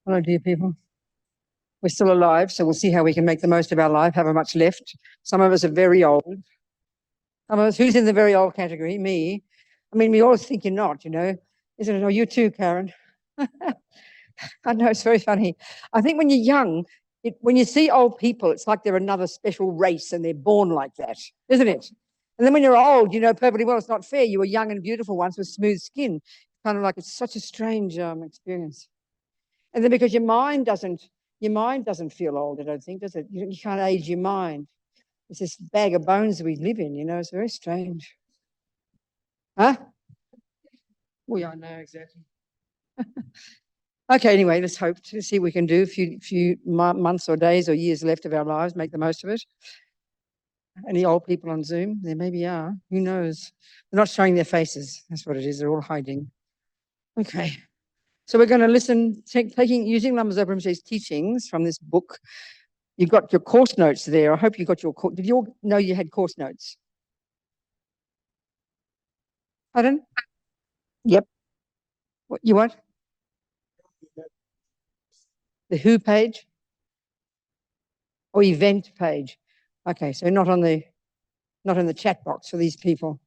Hello, dear people. We're still alive, so we'll see how we can make the most of our life, however much left. Some of us are very old. Some of us, who's in the very old category? Me. I mean, we always think you're not, you know, isn't it? Oh, you too, Karen. I know, it's very funny. I think when you're young, when you see old people, it's like they're another special race and they're born like that, isn't it? And then when you're old, you know perfectly well it's not fair. You were young and beautiful once with smooth skin. Kind of like it's such a strange experience. And then because your mind doesn't feel old, I don't think, does it? You can't age your mind. It's this bag of bones that we live in, you know, it's very strange. Huh? Well, yeah, I know, exactly. Okay, anyway, let's hope to see what we can do. A few months or days or years left of our lives, make the most of it. Any old people on Zoom? There maybe are. Who knows? They're not showing their faces. That's what it is. They're all hiding. Okay. So we're going to listen, using Lama Zopa Rinpoche's teachings from this book. You've got your course notes there. I hope you got your course. Did you all know you had course notes? Pardon? Yep. What you want? The who page? Or event page? Okay, so not in the chat box for these people.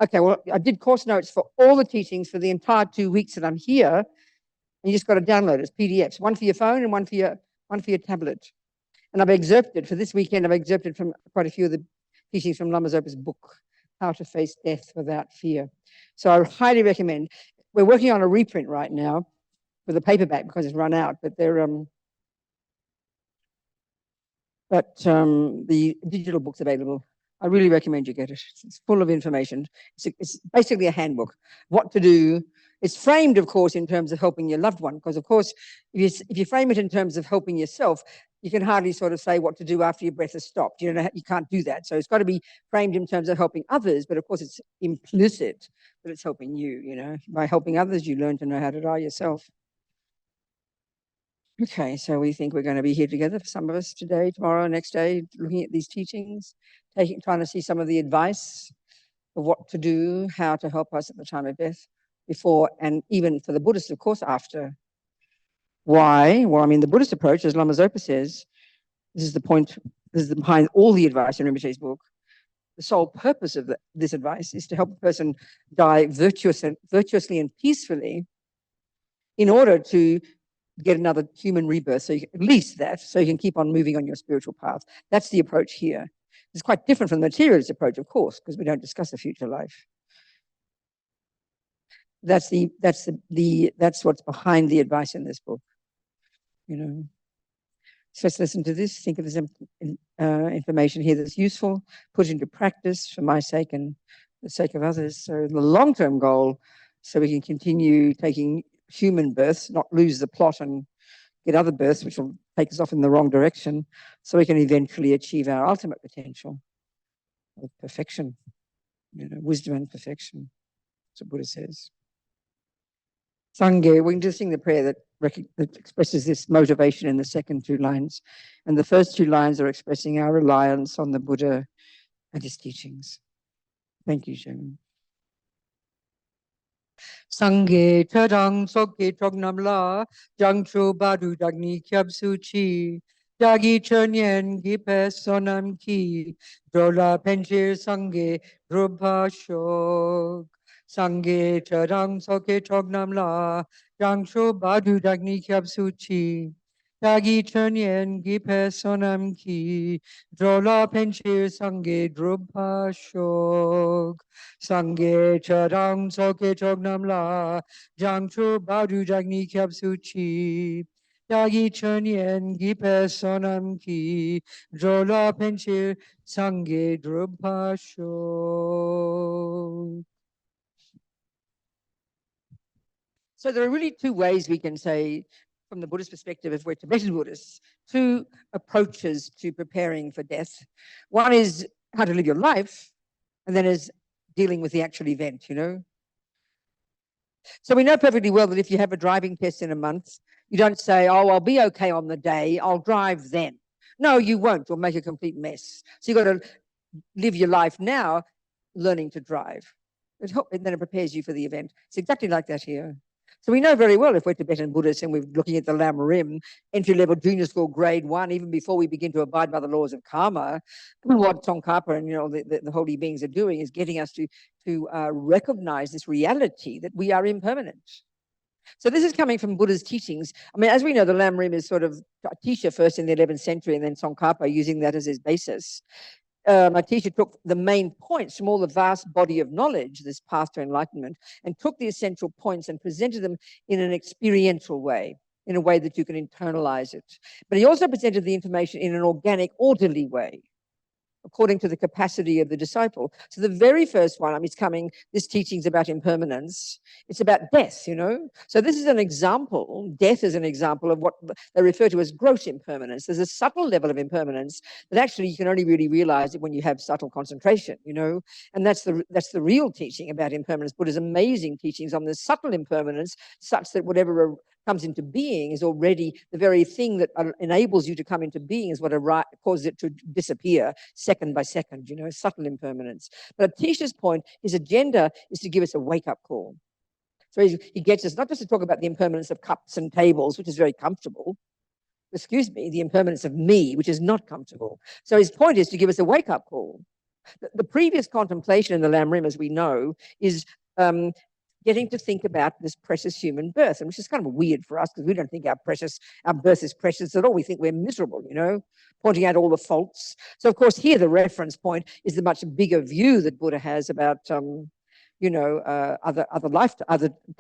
Okay, well, I did course notes for all the teachings for the entire 2 weeks that I'm here. And you just got to download it as PDFs, one for your phone and one for your tablet. And I've excerpted for this weekend. I've excerpted from quite a few of the teachings from Lama Zopa's book, How to Face Death Without Fea. So I highly recommend. We're working on a reprint right now for the paperback because it's run out, but the digital book's available. I really recommend you get it. It's full of information. It's basically a handbook. What to do. It's framed, of course, in terms of helping your loved one, because, of course, if you frame it in terms of helping yourself, you can hardly sort of say what to do after your breath has stopped. You can't do that. So it's got to be framed in terms of helping others, but, of course, it's implicit that it's helping you, you know. By helping others, you learn to know how to die yourself. Okay, so we think we're going to be here together for some of us today, tomorrow, next day, looking at these teachings, trying to see some of the advice of what to do, how to help us at the time of death, before, and even for the Buddhists, of course, after. Why? Well, I mean, the Buddhist approach, as Lama Zopa says, this is behind all the advice in Rinpoche's book. The sole purpose of this advice is to help a person die virtuously and peacefully in order to get another human rebirth, so at least that, so you can keep on moving on your spiritual path. That's the approach here. It's quite different from the materialist approach, of course, because we don't discuss the future life. That's what's behind the advice in this book. You know. So let's listen to this. Think of this information here that's useful. Put it into practice for my sake and the sake of others. So the long-term goal, so we can continue taking human births, not lose the plot and get other births, which will take us off in the wrong direction, so we can eventually achieve our ultimate potential of perfection, you know, wisdom and perfection. That's what Buddha says. Sangye, we can just sing the prayer that expresses this motivation in the second 2 lines. And the first 2 lines are expressing our reliance on the Buddha and his teachings. Thank you, Shaman. Sangye Tadang Soke Tognamla Jangcho Badu Dagni Kyab Suchi Dagi Chernyen Gipe Sonam Ki Drola Penchir Sangye Drubha Shok Sangye Tadang Soke Tognamla Jangcho Badu Dagni Kyab Suchi Dagi Chernyen Gipe Sonam Ki Drola Penchir Sangye Drubha Shok Sangye Charang Soke Chognamla Jangchu Badu Jagni Kyab Suchi Yagi Chernyen Gipe Sonam Ki Jola Penchir Sangye Drupasho. So there are really 2 ways we can say, from the Buddhist perspective, if we're Tibetan Buddhists, 2 approaches to preparing for death. One is how to live your life, and then is dealing with the actual event, you know. So we know perfectly well that if you have a driving test in a month, you don't say, oh, I'll be okay on the day, I'll drive then. No, you won't. You'll make a complete mess. So you've got to live your life now learning to drive. And then it prepares you for the event. It's exactly like that here. So we know very well, if we're Tibetan Buddhists and we're looking at the Lama Rim, entry-level junior school, grade 1, even before we begin to abide by the laws of karma, what Tsongkhapa and the holy beings are doing is getting us to recognize this reality that we are impermanent. So this is coming from Buddha's teachings. I mean, as we know, the Lam Rim is sort of Atisha first in the 11th century, and then Tsongkhapa using that as his basis. Atisha took the main points from all the vast body of knowledge, this path to enlightenment, and took the essential points and presented them in an experiential way, in a way that you can internalize it. But he also presented the information in an organic, orderly way, according to the capacity of the disciple. So the very first one, it's coming, this teaching's about impermanence. It's about death, So this is an example, death is an example of what they refer to as gross impermanence. There's a subtle level of impermanence that actually you can only really realize it when you have subtle concentration, And that's the real teaching about impermanence. Buddha's amazing teachings on the subtle impermanence, such that whatever comes into being is already the very thing that enables you to come into being is what causes it to disappear second by second, subtle impermanence. But Atisha's point, his agenda is to give us a wake-up call. So he gets us not just to talk about the impermanence of cups and tables, which is very comfortable, the impermanence of me, which is not comfortable. So his point is to give us a wake-up call. The previous contemplation in the Lam Rim, as we know, is getting to think about this precious human birth, and which is kind of weird for us because we don't think our birth is precious at all. We think we're miserable, pointing out all the faults. So of course here the reference point is the much bigger view that Buddha has about other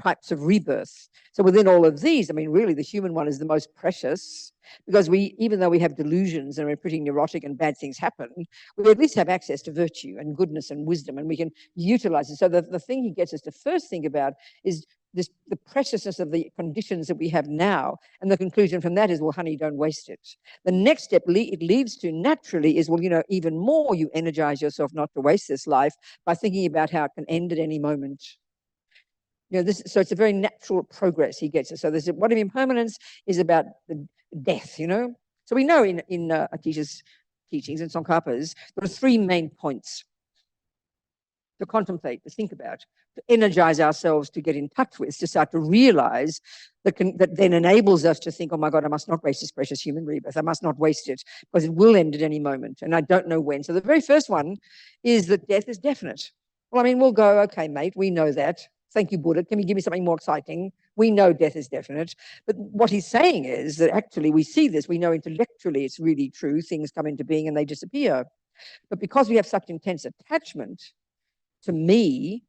types of rebirth. So within all of these, really the human one is the most precious, because even though we have delusions and we're pretty neurotic and bad things happen, we at least have access to virtue and goodness and wisdom, and we can utilize it. So the thing he gets us to first think about is the preciousness of the conditions that we have now. And the conclusion from that is, well, honey, don't waste it. The next step it leads to naturally is, well, even more you energize yourself not to waste this life by thinking about how it can end at any moment. So it's a very natural progress he gets us. So what impermanence is about the death, So we know in Atisha's teachings and Tsongkhapa's, there are 3 main points to contemplate, to think about, to energize ourselves, to get in touch with, to start to realize that then enables us to think, oh my God, I must not waste this precious human rebirth. I must not waste it because it will end at any moment and I don't know when. So the very first one is that death is definite. Well, we'll go, okay, mate, we know that. Thank you, Buddha. Can you give me something more exciting? We know death is definite. But what he's saying is that actually we see this, we know intellectually it's really true. Things come into being and they disappear. But because we have such intense attachment to me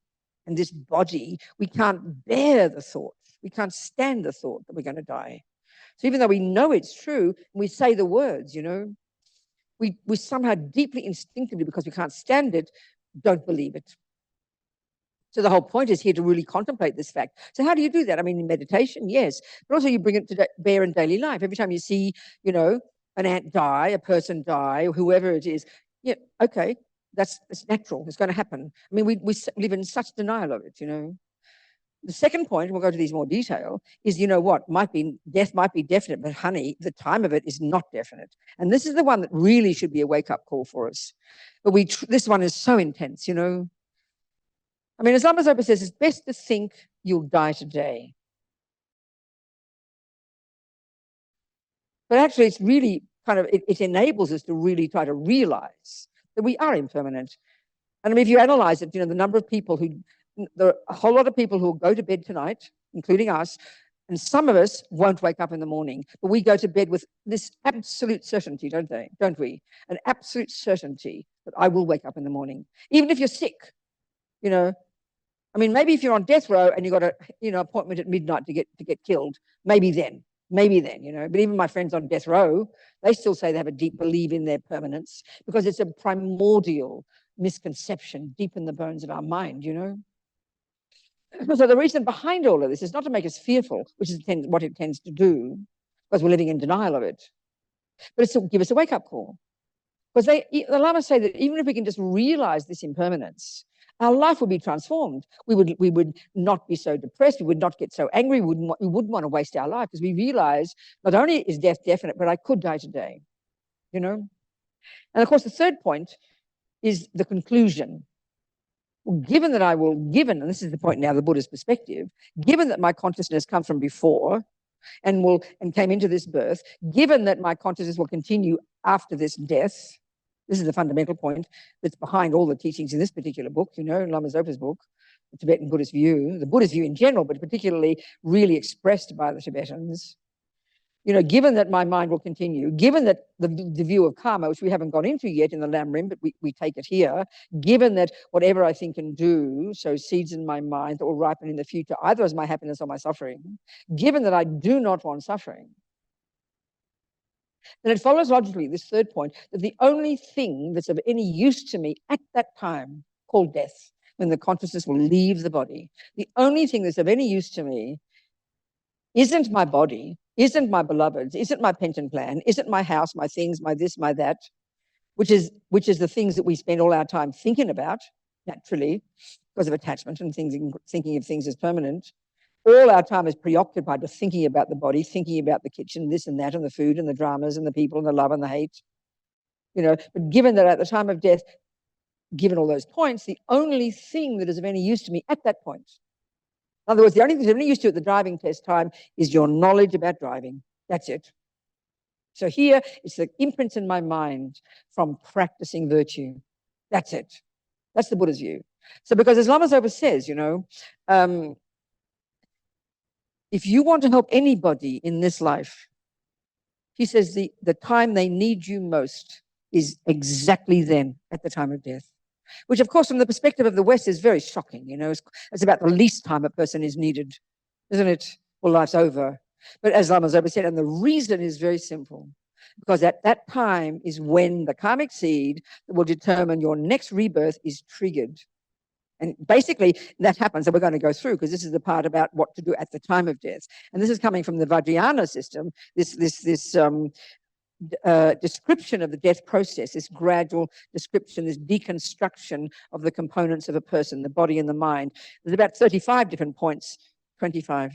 and this body, we can't bear the thought. We can't stand the thought that we're going to die. So even though we know it's true, we say the words, we somehow deeply instinctively, because we can't stand it, don't believe it. So the whole point is here to really contemplate this fact. So how do you do that? In meditation, yes, but also you bring it to bear in daily life. Every time you see, an ant die, a person die, or whoever it is, okay, that's natural. It's going to happen. We live in such denial of it, The second point, we'll go to these more detail, is, death might be definite, but honey, the time of it is not definite. And this is the one that really should be a wake-up call for us. But this one is so intense, as Lama Zopa says, it's best to think you'll die today. But actually, it's really it enables us to really try to realize that we are impermanent. And if you analyze it, the number of people there are a whole lot of people who will go to bed tonight, including us, and some of us won't wake up in the morning, but we go to bed with this absolute certainty, don't we? An absolute certainty that I will wake up in the morning, even if you're sick, maybe if you're on death row and you've got a appointment at midnight to get killed, maybe then, but even my friends on death row, they still say they have a deep belief in their permanence because it's a primordial misconception deep in the bones of our mind, So the reason behind all of this is not to make us fearful, which is what it tends to do, because we're living in denial of it, but it's to give us a wake-up call. Because the Lamas say that even if we can just realize this impermanence, our life would be transformed. We would not be so depressed. We would not get so angry. We wouldn't want to waste our life because we realize not only is death definite, but I could die today, And of course, the third point is the conclusion. given that and this is the point now, the Buddhist perspective, given that my consciousness comes from before and came into this birth, given that my consciousness will continue after this death, this is the fundamental point that's behind all the teachings in this particular book, Lama Zopa's book, the Tibetan Buddhist view, the Buddhist view in general, but particularly really expressed by the Tibetans. Given that my mind will continue, given that the view of karma, which we haven't gone into yet in the Lam Rim, but we take it here, given that whatever I think and do sows seeds in my mind that will ripen in the future, either as my happiness or my suffering, given that I do not want suffering, then it follows logically, this third point, that the only thing that's of any use to me at that time, called death, when the consciousness will leave the body, the only thing that's of any use to me isn't my body, isn't my beloveds, isn't my pension plan, isn't my house, my things, my this, my that, which is the things that we spend all our time thinking about, naturally, because of attachment and thinking of things as permanent. All our time is preoccupied with thinking about the body, thinking about the kitchen, this and that, and the food and the dramas and the people and the love and the hate. But given that at the time of death, given all those points, the only thing that is of any use to me at that point, in other words, the only thing that's of any use to you at the driving test time is your knowledge about driving. That's it. So here, it's the imprints in my mind from practicing virtue. That's it. That's the Buddha's view. So because as Lama Zopa says, if you want to help anybody in this life, he says the time they need you most is exactly then, at the time of death. Which, of course, from the perspective of the West is very shocking. It's about the least time a person is needed, isn't it? Well, life's over. But as Lama Zopa said, and the reason is very simple, because at that time is when the karmic seed that will determine your next rebirth is triggered. And basically, that happens, and we're going to go through, because this is the part about what to do at the time of death. And this is coming from the Vajrayana system, this description of the death process, this gradual description, this deconstruction of the components of a person, the body and the mind. There's about 35 different points, 25,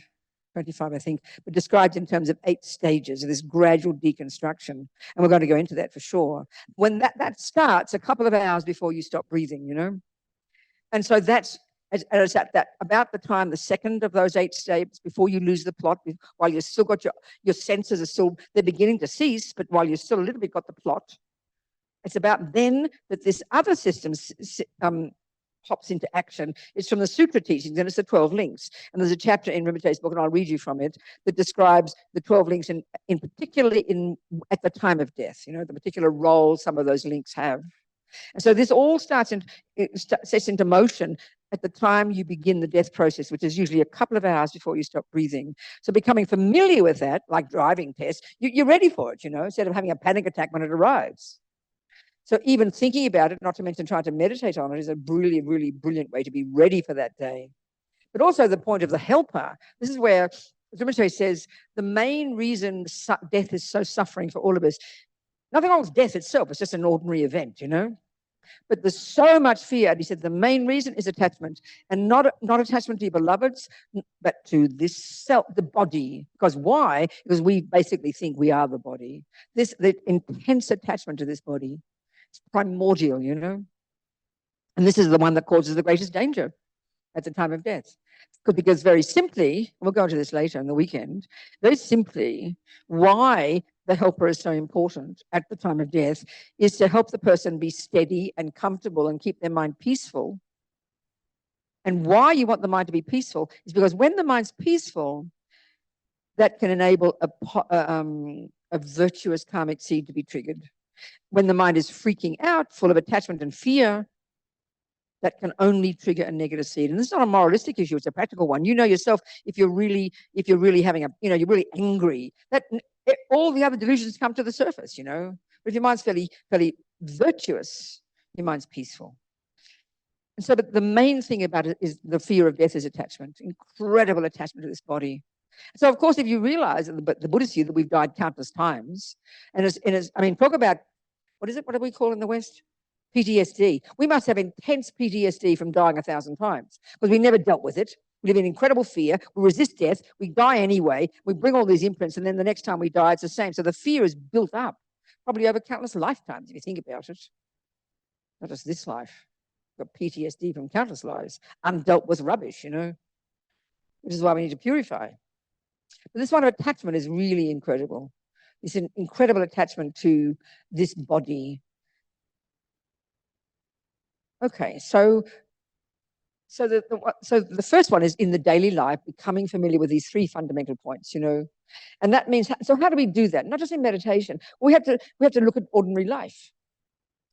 I think, but described in terms of 8 stages of this gradual deconstruction. And we're going to go into that for sure. When that starts a couple of hours before you stop breathing, And so that's at about the time, the second of those 8 stages, before you lose the plot, while you've still got your senses are still, they're beginning to cease, but while you've still a little bit got the plot, it's about then that this other system pops into action. It's from the Sutra teachings, and it's the 12 links. And there's a chapter in Rinpoche's book, and I'll read you from it, that describes the 12 links, in particularly at the time of death, the particular role some of those links have. And so this all sets into motion at the time you begin the death process, which is usually a couple of hours before you stop breathing. So becoming familiar with that, like driving tests, you're ready for it, instead of having a panic attack when it arrives. So even thinking about it, not to mention trying to meditate on it, is a really, really brilliant way to be ready for that day. But also the point of the helper. This is where Rinpoche says the main reason death is so suffering for all of us, nothing wrong with death itself, it's just an ordinary event, But there's so much fear. And he said the main reason is attachment, and not attachment to your beloveds, but to this self, the body. Because why? Because we basically think we are the body. The intense attachment to this body is primordial, And this is the one that causes the greatest danger at the time of death. Because very simply, we'll go into this later in the weekend, very simply, why the helper is so important at the time of death is to help the person be steady and comfortable and keep their mind peaceful. And why you want the mind to be peaceful is because when the mind's peaceful, that can enable a virtuous karmic seed to be triggered. When the mind is freaking out, full of attachment and fear, that can only trigger a negative seed. And this is not a moralistic issue, it's a practical one. You know yourself, if you're really having you're really angry, that all the other delusions come to the surface, But if your mind's fairly virtuous, your mind's peaceful. And so the main thing about it is the fear of death is attachment, incredible attachment to this body. So, of course, if you realize that the Buddhist view that we've died countless times, talk about, what do we call in the West? PTSD. We must have intense PTSD from dying 1,000 times because we never dealt with it. We live in incredible fear. We resist death. We die anyway. We bring all these imprints, and then the next time we die, it's the same. So the fear is built up, probably over countless lifetimes, if you think about it. Not just this life. got PTSD from countless lives, undealt with rubbish, you know, which is why we need to purify. But this one of attachment is really incredible. It's an incredible attachment to this body. Okay, so the first one is in the daily life, becoming familiar with these three fundamental points, you know, and that means, so how do we do that? Not just in meditation. We have to look at ordinary life.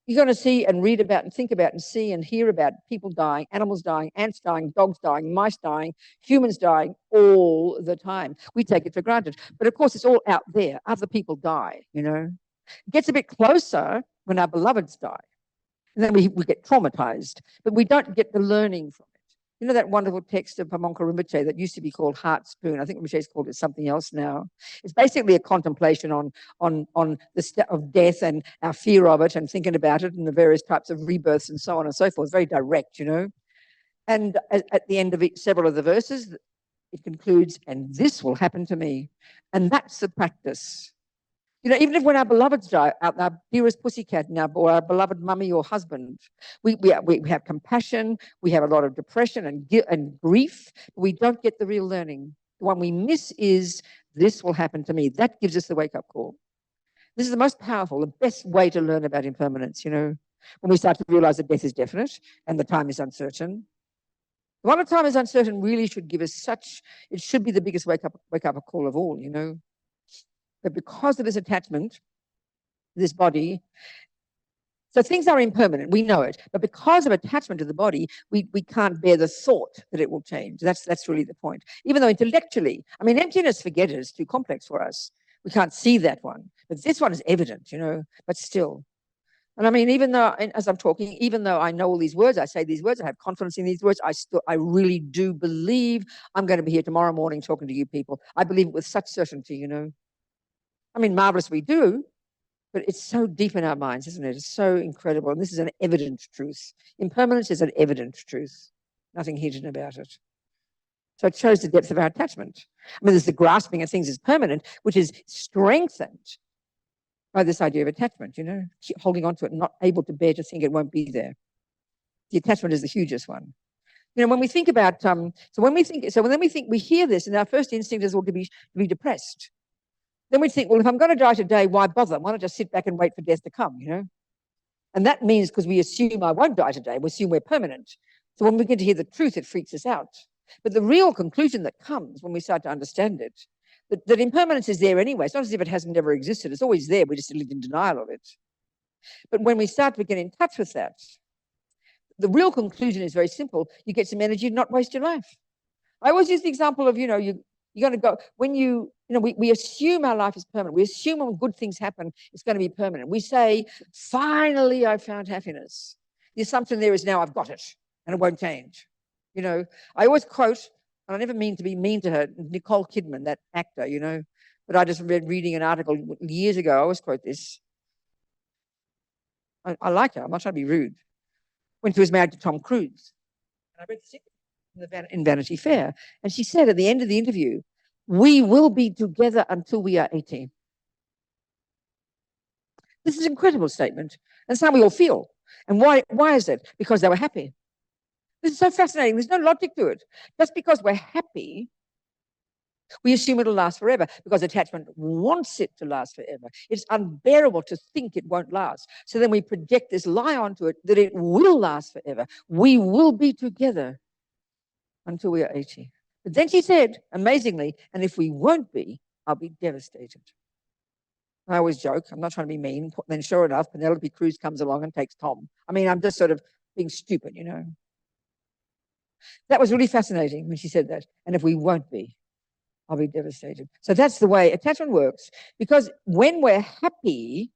You're going to see and read about and think about and see and hear about people dying, animals dying, ants dying, dogs dying, mice dying, humans dying all the time. We take it for granted. But of course, it's all out there. Other people die, you know. It gets a bit closer when our beloveds die. And then we get traumatized, but we don't get the learning from it. You know that wonderful text of Pamonka Rinpoche that used to be called Heart Spoon? I think Rinpoche's called it something else now. It's basically a contemplation on the step of death and our fear of it and thinking about it and the various types of rebirths and so on and so forth. Very direct, you know. And at the end of several of the verses, it concludes, and this will happen to me. And that's the practice. You know, even if when our beloveds die, our dearest pussycat or our beloved mummy or husband, we have compassion, we have a lot of depression and grief, but we don't get the real learning. The one we miss is, this will happen to me. That gives us the wake-up call. This is the most powerful, the best way to learn about impermanence, you know, when we start to realize that death is definite and the time is uncertain. The one time is uncertain really should give us it should be the biggest wake-up call of all, you know. But because of this attachment, this body, so things are impermanent, we know it, but because of attachment to the body, we can't bear the thought that it will change. That's really the point. Even though intellectually, I mean, emptiness, forget it, is too complex for us. We can't see that one, but this one is evident, you know, but still. And I mean, even though, as I'm talking, even though I know all these words, I say these words, I have confidence in these words, I really do believe I'm going to be here tomorrow morning talking to you people. I believe it with such certainty, you know. I mean, marvelous we do, but it's so deep in our minds, isn't it? It's so incredible. And this is an evident truth. Impermanence is an evident truth. Nothing hidden about it. So it shows the depth of our attachment. I mean, there's the grasping of things as permanent, which is strengthened by this idea of attachment, you know, holding on to it, not able to bear to think it won't be there. The attachment is the hugest one. You know, when we think about, when we think we hear this, and our first instinct is all to be depressed. Then we think, well, if I'm going to die today, why bother? Why not just sit back and wait for death to come, you know? And that means because we assume I won't die today, we assume we're permanent. So when we get to hear the truth, it freaks us out. But the real conclusion that comes when we start to understand it, that impermanence is there anyway. It's not as if it hasn't ever existed. It's always there. We just live in denial of it. But when we start to get in touch with that, the real conclusion is very simple. You get some energy to not waste your life. I always use the example of, you know, you're going to go, when we assume our life is permanent. We assume when good things happen, it's going to be permanent. We say, finally, I found happiness. The assumption there is now I've got it and it won't change. You know, I always quote, and I never mean to be mean to her, Nicole Kidman, that actor, you know, but I just reading an article years ago. I always quote this. I like her. I'm not trying to be rude. When she was married to Tom Cruise. And I read in Vanity Fair. And she said at the end of the interview, we will be together until we are 80. This is an incredible statement. That's how we all feel. And why is it? Because they were happy. This is so fascinating. There's no logic to it. Just because we're happy, we assume it'll last forever because attachment wants it to last forever. It's unbearable to think it won't last. So then we project this lie onto it that it will last forever. We will be together until we are 80. But then she said, amazingly, and if we won't be, I'll be devastated. I always joke, I'm not trying to be mean. Then sure enough, Penelope Cruz comes along and takes Tom. I mean, I'm just sort of being stupid, you know. That was really fascinating when she said that. And if we won't be, I'll be devastated. So that's the way attachment works. Because when we're happy,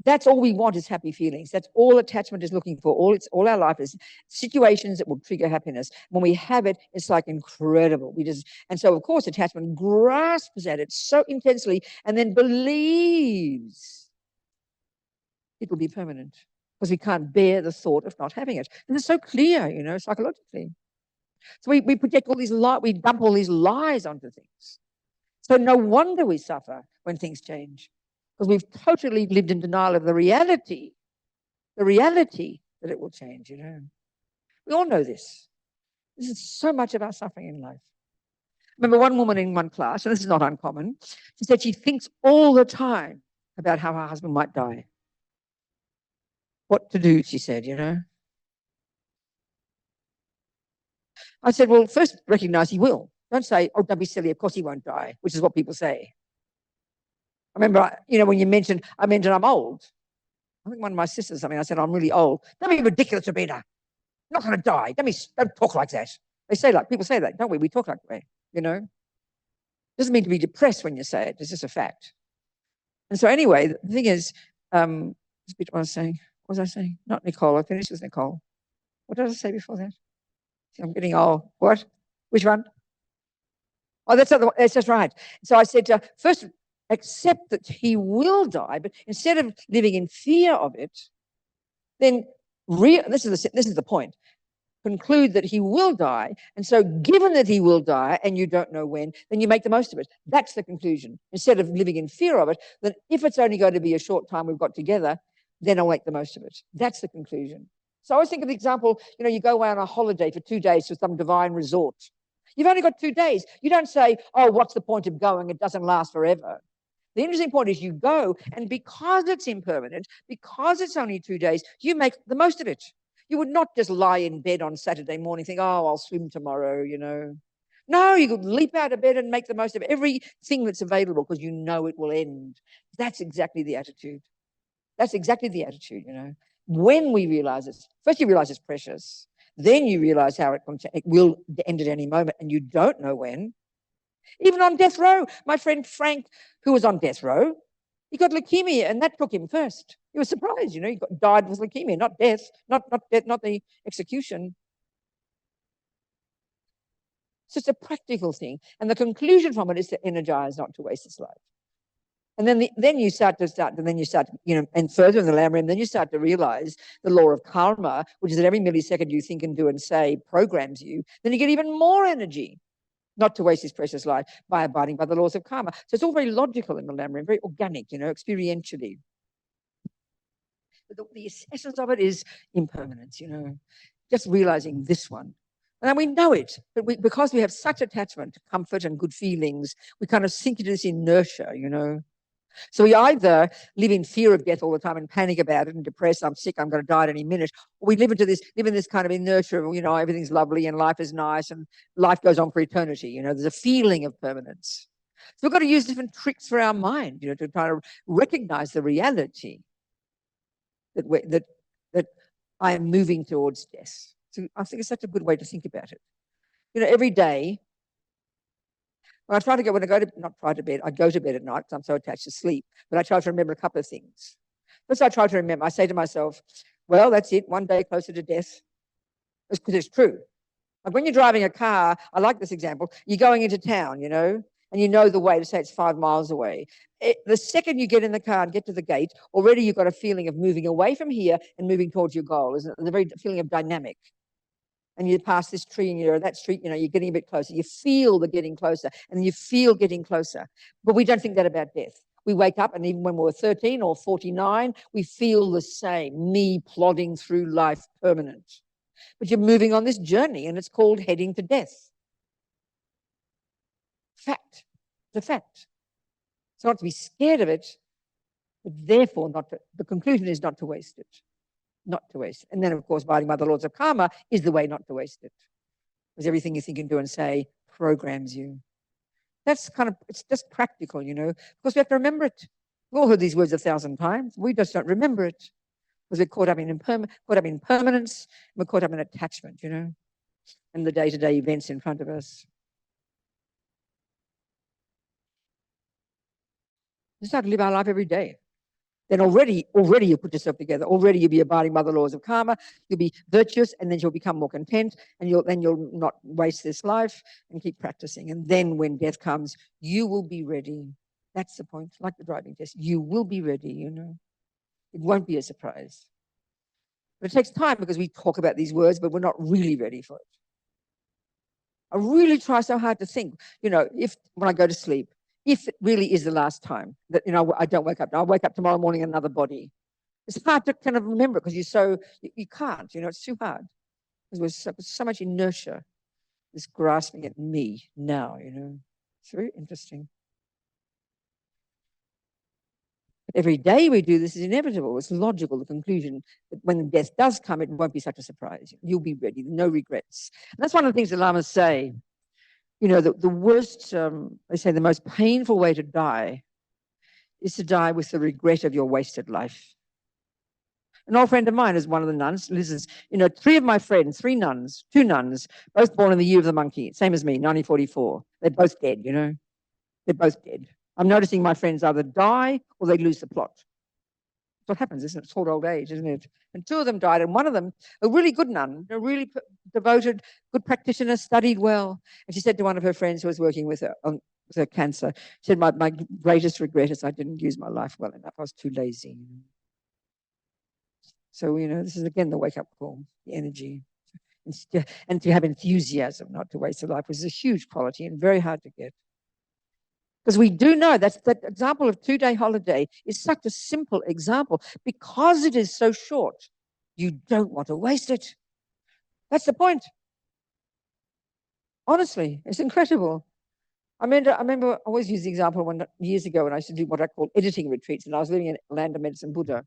that's all we want is happy feelings. That's all attachment is looking for. All our life is situations that will trigger happiness. When we have it, it's like incredible. And so of course attachment grasps at it so intensely and then believes it will be permanent because we can't bear the thought of not having it. And it's so clear, you know, psychologically. So we project all these we dump all these lies onto things. So no wonder we suffer when things change. Because we've totally lived in denial of the reality that it will change, you know. We all know this. This is so much of our suffering in life. Remember one woman in one class, and this is not uncommon, she said she thinks all the time about how her husband might die. What to do, she said, you know. I said, well, first recognize he will. Don't say, oh, don't be silly, of course he won't die, which is what people say. I remember, you know, when you mentioned, I mentioned I'm old. I think one of my sisters, something, I said, I'm really old. Don't be ridiculous, Robina. I'm not going to die. Don't talk like that. They say like, people say that, don't we? We talk like that, you know. Doesn't mean to be depressed when you say it. It's just a fact. And so anyway, the thing is, what I was saying. What was I saying? Not Nicole. I finished with Nicole. What did I say before that? I'm getting old. What? Which one? Oh, that's just right. So I said, first, accept that he will die, but instead of living in fear of it, then this is the point. Conclude that he will die. And so given that he will die and you don't know when, then you make the most of it. That's the conclusion. Instead of living in fear of it, then if it's only going to be a short time we've got together, then I'll make the most of it. That's the conclusion. So I always think of the example, you know, you go away on a holiday for 2 days to some divine resort. You've only got 2 days. You don't say, oh, what's the point of going? It doesn't last forever. The interesting point is you go, and because it's impermanent, because it's only 2 days, you make the most of it. You would not just lie in bed on Saturday morning, think, oh, I'll swim tomorrow, you know. No, you could leap out of bed and make the most of everything that's available because you know it will end. That's exactly the attitude. That's exactly the attitude, you know. When we realize it, first you realize it's precious. Then you realize how it will end at any moment and you don't know when. Even on death row, my friend Frank, who was on death row, he got leukemia and that took him first. He was surprised, you know, died with leukemia, not death, not death, not the execution. It's just a practical thing. And the conclusion from it is to energize, not to waste its life. And then you start, you know, and further in the Lamb Realm, then you start to realize the law of karma, which is that every millisecond you think and do and say programs you, then you get even more energy not to waste his precious life by abiding by the laws of karma. So it's all very logical in the Lamb Realm, very organic, you know, experientially. But the essence of it is impermanence, you know, just realizing this one. And we know it, but because we have such attachment to comfort and good feelings, we kind of sink into this inertia, you know. So we either live in fear of death all the time and panic about it and depressed, I'm sick, I'm going to die at any minute. Or we live in this kind of inertia of, you know, everything's lovely and life is nice and life goes on for eternity. You know, there's a feeling of permanence. So we've got to use different tricks for our mind, you know, to try to recognize the reality that I am moving towards death. So I think it's such a good way to think about it. You know, every day, I go to bed, I go to bed at night because I'm so attached to sleep, but I try to remember a couple of things. First, I try to remember, I say to myself, well, that's it, one day closer to death. Because it's true. Like when you're driving a car, I like this example, you're going into town, you know, and you know the way to say it's 5 miles away. The second you get in the car and get to the gate, already you've got a feeling of moving away from here and moving towards your goal, isn't it? The very feeling of dynamic. And you pass this tree and you're that street, you know, you're getting a bit closer. You feel the getting closer and you feel getting closer. But we don't think that about death. We wake up and even when we're 13 or 49, we feel the same, me plodding through life permanent. But you're moving on this journey and it's called heading to death. Fact. It's a fact. So not to be scared of it, but therefore the conclusion is not to waste it. Not to waste it. And then, of course, abiding by the laws of karma is the way not to waste it. Because everything you think and do and say programs you. That's it's just practical, you know, because we have to remember it. We've all heard these words 1,000 times. We just don't remember it because we're caught up in impermanence, and we're caught up in attachment, you know, and the day-to-day events in front of us. We start to live our life every day. Then already you put yourself together. Already you'll be abiding by the laws of karma. You'll be virtuous, and then you'll become more content, and you'll not waste this life and keep practicing. And then when death comes, you will be ready. That's the point. Like the driving test, you will be ready. You know, it won't be a surprise. But it takes time because we talk about these words, but we're not really ready for it. I really try so hard to think. You know, when I go to sleep, if it really is the last time that, you know, I don't wake up. I'll wake up tomorrow morning in another body. It's hard to kind of remember because you can't, you know, it's too hard. because there's so much inertia, this grasping at me now, It's very interesting. Every day we do this is inevitable. It's logical, the conclusion that when death does come, it won't be such a surprise. You'll be ready, no regrets. And that's one of the things the Lamas say. The worst, they say the most painful way to die is to die with the regret of your wasted life. An old friend of mine is one of the nuns. Listens, three of my friends, two nuns, both born in the year of the monkey, same as me, 1944. They're both dead, They're both dead. I'm noticing my friends either die or they lose the plot. That's what happens, isn't it? It's called old age, isn't it? And two of them died, and one of them, a really good nun, a really devoted, good practitioner, studied well. And she said to one of her friends who was working with her with her cancer, she said, my greatest regret is I didn't use my life well enough. I was too lazy. So, this is again the wake-up call, the energy. And to have enthusiasm, not to waste a life, which is a huge quality and very hard to get. Because we do know that example of 2-day holiday is such a simple example. Because it is so short, you don't want to waste it. That's the point. Honestly, it's incredible. I remember I always use the example years ago when I used to do what I call editing retreats, and I was living in Land of Medicine Buddha,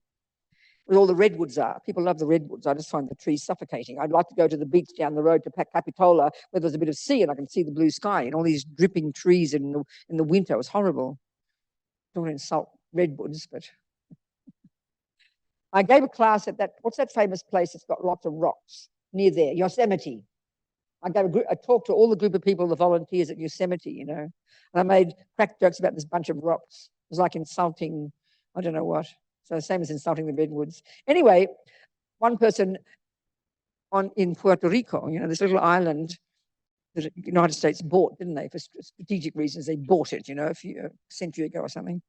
where all the redwoods are. People love the redwoods. I just find the trees suffocating. I'd like to go to the beach down the road to Capitola, where there's a bit of sea and I can see the blue sky and all these dripping trees in the winter. It was horrible. Don't want to insult redwoods, but I gave a class at what's that famous place that's got lots of rocks near there? Yosemite. I gave a talk to all the group of people, the volunteers at Yosemite, and I made crack jokes about this bunch of rocks. It was like insulting, I don't know what. So same as insulting the redwoods. Anyway, one person in Puerto Rico, this little island that the United States bought, didn't they? For strategic reasons, they bought it, a century ago or something.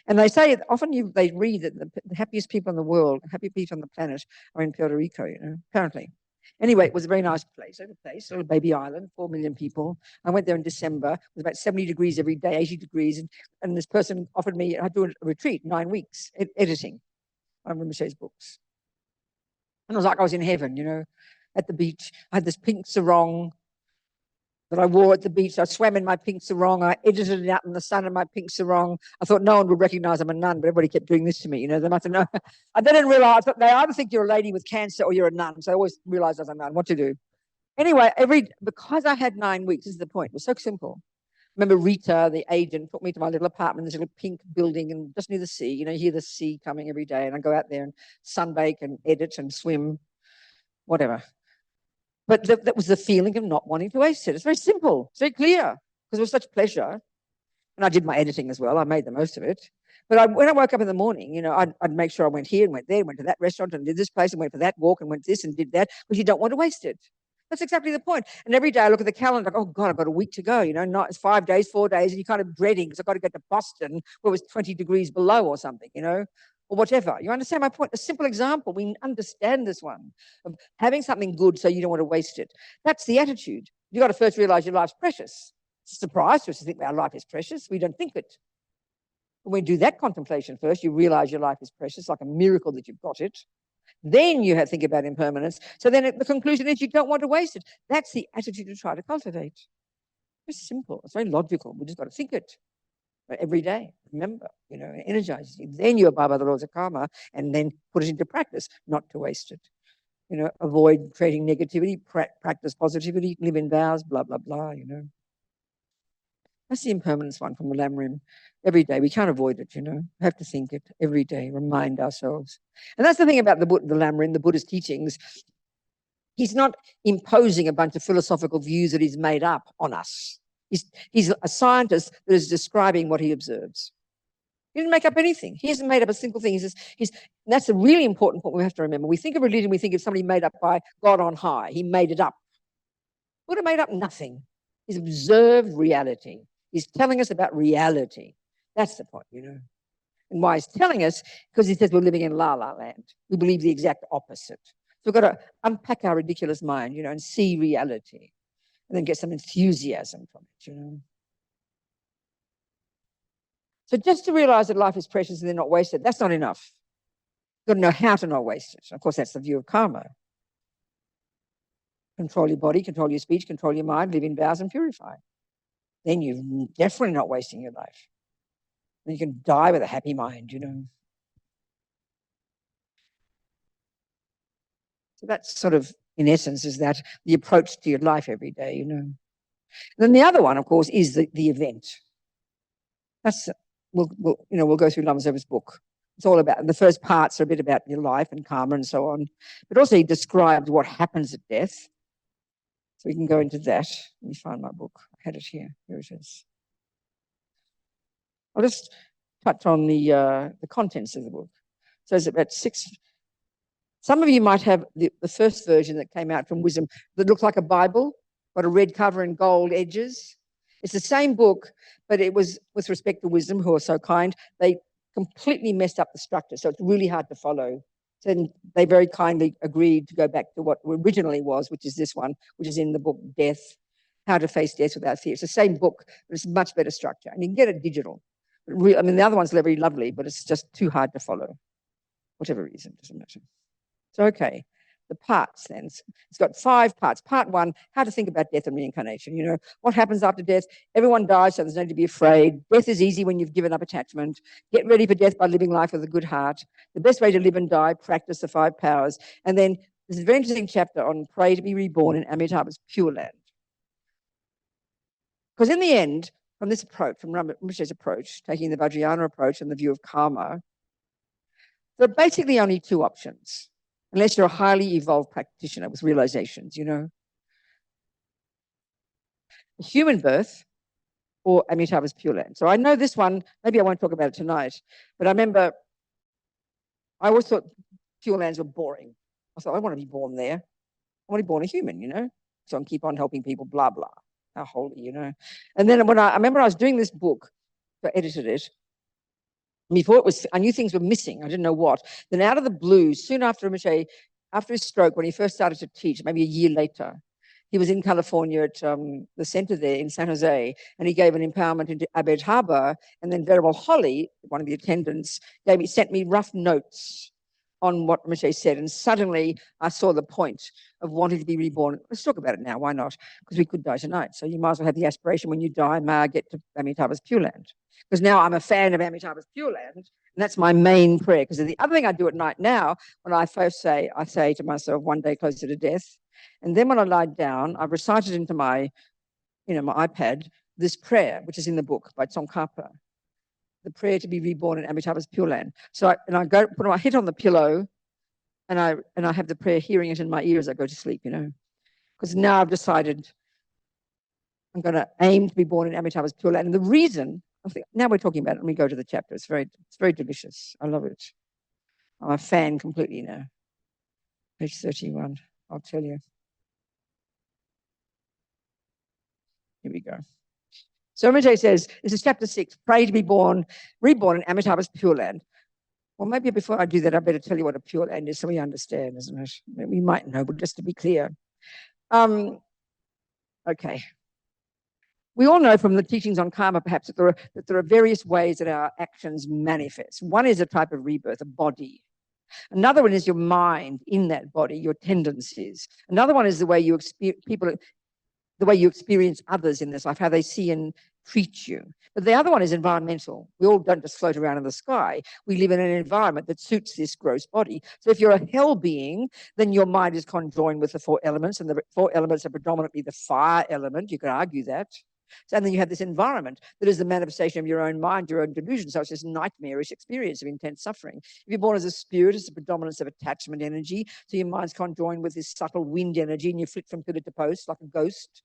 And they say often they read that the happiest people in the world, happy people on the planet, are in Puerto Rico, apparently. Anyway, it was a very nice place, a little baby island, 4 million people. I went there in December. It was about 70 degrees every day, 80 degrees. And this person offered me, I'd do a retreat, 9 weeks, editing on Rinpoche's books. And it was like I was in heaven, at the beach. I had this pink sarong that I wore at the beach. I swam in my pink sarong. I edited it out in the sun in my pink sarong. I thought no one would recognize I'm a nun, but everybody kept doing this to me. They must have known. I didn't realize that they either think you're a lady with cancer or you're a nun. So I always realized I was a nun. What to do? Anyway, because I had 9 weeks, this is the point. It was so simple. I remember Rita, the agent, took me to my little apartment, this little pink building, and just near the sea. You hear the sea coming every day, and I go out there and sunbake and edit and swim, whatever. But that was the feeling of not wanting to waste it. It's very simple. It's very clear because it was such pleasure. And I did my editing as well. I made the most of it. But when I woke up in the morning, I'd make sure I went here and went there, went to that restaurant and did this place and went for that walk and went this and did that, because you don't want to waste it. That's exactly the point. And every day I look at the calendar, like, oh God, I've got a week to go. It's 5 days, 4 days, and you're kind of dreading because I've got to get to Boston where it was 20 degrees below or something, or whatever. You understand my point? A simple example. We understand this one of having something good so you don't want to waste it. That's the attitude. You've got to first realize your life's precious. It's a surprise to us to think our life is precious. We don't think it. When we do that contemplation first, you realize your life is precious, like a miracle that you've got it. Then you have to think about impermanence. So then the conclusion is you don't want to waste it. That's the attitude to try to cultivate. It's simple. It's very logical. We just got to think it every day. Remember, it energizes you. Then you abide by the laws of karma and then put it into practice, not to waste it. Avoid creating negativity, practice positivity, live in vows, blah, blah, blah, That's the impermanence one from the Lamrim. Every day, we can't avoid it, We have to think it every day, remind ourselves. And that's the thing about the Lamrim, the Buddha's teachings. He's not imposing a bunch of philosophical views that he's made up on us. He's a scientist that is describing what he observes. He didn't make up anything. He hasn't made up a single thing. That's a really important point we have to remember. We think of religion, we think of somebody made up by God on high. He made it up. Buddha made up nothing. He's observed reality. He's telling us about reality. That's the point, And why he's telling us? Because he says we're living in la la land. We believe the exact opposite. So we've got to unpack our ridiculous mind, and see reality. And then get some enthusiasm from it, So just to realize that life is precious and then not waste it, that's not enough. You've got to know how to not waste it. Of course, that's the view of karma. Control your body, control your speech, control your mind, live in vows and purify. Then you're definitely not wasting your life. And you can die with a happy mind, you know. So that's sort of, in essence, is that the approach to your life every day, you know. And then the other one, of course, is the event. That's, we'll go through Lama Zopa's book. It's all about, the first parts are a bit about your life and karma and so on, but also he describes what happens at death. So we can go into that. Let me find my book. I had it here. Here it is. I'll just touch on the contents of the book. So it's about 6. Some of you might have the first version that came out from Wisdom that looks like a Bible, got a red cover and gold edges. It's the same book, but it was, with respect to Wisdom, who are so kind, they completely messed up the structure. So it's really hard to follow. So they very kindly agreed to go back to what originally was, which is this one, which is in the book Death, How to Face Death Without Fea. It's the same book, but it's much better structure. And you can get it digital. I mean, the other one's very lovely, but it's just too hard to follow. Whatever reason, doesn't matter. So, okay, the parts then. It's got 5 parts. Part 1, how to think about death and reincarnation. You know, what happens after death? Everyone dies, so there's no need to be afraid. Death is easy when you've given up attachment. Get ready for death by living life with a good heart. The best way to live and die, practice the 5 powers. And then there's a very interesting chapter on pray to be reborn in Amitabha's Pure Land. Because in the end, from this approach, from Rinpoche's approach, taking the Vajrayana approach and the view of karma, there are basically only 2 options, unless you're a highly evolved practitioner with realizations, you know. Human birth or Amitabha's Pure Land. So I know this one, maybe I won't talk about it tonight, but I remember I always thought Pure Lands were boring. I thought, I want to be born there. I want to be born a human, you know, so I can keep on helping people, blah, blah. How holy, you know. And then when I remember I was doing this book, I edited it, before it was, I knew things were missing. I didn't know what. Then out of the blue, soon after Rinpoche, after his stroke, when he first started to teach, maybe a year later, he was in California at the center there in San Jose, and he gave an empowerment into Abed Harbor, and then Venerable Holly, one of the attendants, sent me rough notes on what Rinpoche said, and suddenly I saw the point of wanting to be reborn. Let's talk about it now, why not? Because we could die tonight, so you might as well have the aspiration when you die, may I get to Amitabha's Pure Land. Because now I'm a fan of Amitabha's Pure Land, and that's my main prayer. Because the other thing I do at night now, when I first say to myself, one day closer to death, and then when I lie down, I recited into my, my iPad, this prayer, which is in the book by Tsongkhapa, the prayer to be reborn in Amitabha's Pure Land. So I go put my head on the pillow, and I have the prayer, hearing it in my ear as I go to sleep, because now I've decided I'm going to aim to be born in Amitabha's Pure Land. And the reason, I think, now we're talking about it, and we go to the chapter. It's very delicious. I love it. I'm a fan completely now. Page 31, I'll tell you. Here we go. So Rinpoche says, this is chapter 6, pray to be reborn in Amitabha's Pure Land. Well, maybe before I do that, I better tell you what a Pure Land is so we understand, isn't it? We might know, but just to be clear. Okay. We all know from the teachings on karma, perhaps, that there are various ways that our actions manifest. One is a type of rebirth, a body. Another one is your mind in that body, your tendencies. Another one is the way you experience others in this life, how they see and treat you. But the other one is environmental. We all don't just float around in the sky. We live in an environment that suits this gross body. So if you're a hell being, then your mind is conjoined with the 4 elements, and the 4 elements are predominantly the fire element. You could argue that. And then you have this environment that is the manifestation of your own mind, your own delusion. So it's this nightmarish experience of intense suffering. If you're born as a spirit, it's the predominance of attachment energy. So your mind's conjoined with this subtle wind energy, and you flit from pillar to post like a ghost.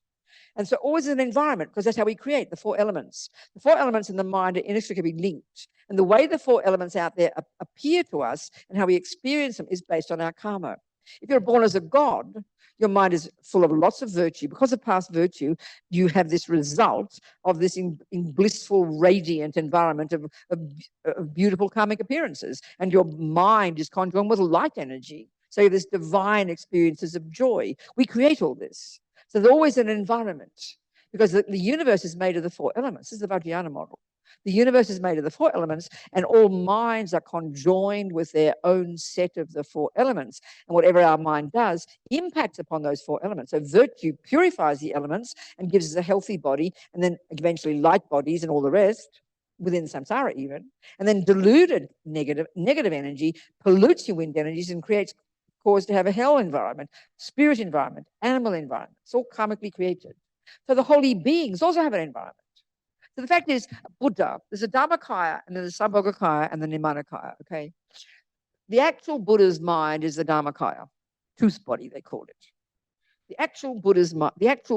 And so always an environment, because that's how we create the 4 elements. The 4 elements in the mind are inextricably linked. And the way the 4 elements out there appear to us and how we experience them is based on our karma. If you're born as a god, your mind is full of lots of virtue. Because of past virtue, you have this result of this in blissful, radiant environment of beautiful karmic appearances. And your mind is conjoined with light energy. So you have this divine experiences of joy. We create all this. So there's always an environment, because the universe is made of the 4 elements. This is the Vajrayana model. The universe is made of the 4 elements, and all minds are conjoined with their own set of the 4 elements. And whatever our mind does impacts upon those 4 elements. So virtue purifies the elements and gives us a healthy body, and then eventually light bodies and all the rest within samsara even. And then diluted negative energy pollutes your wind energies and creates cause to have a hell environment, spirit environment, animal environment. It's all karmically created. So the holy beings also have an environment. So the fact is, Buddha, there's a Dharmakaya and there's a Sambhogakaya and the Nirmanakaya, okay? The actual Buddha's mind is the Dharmakaya, truth body, they call it. The actual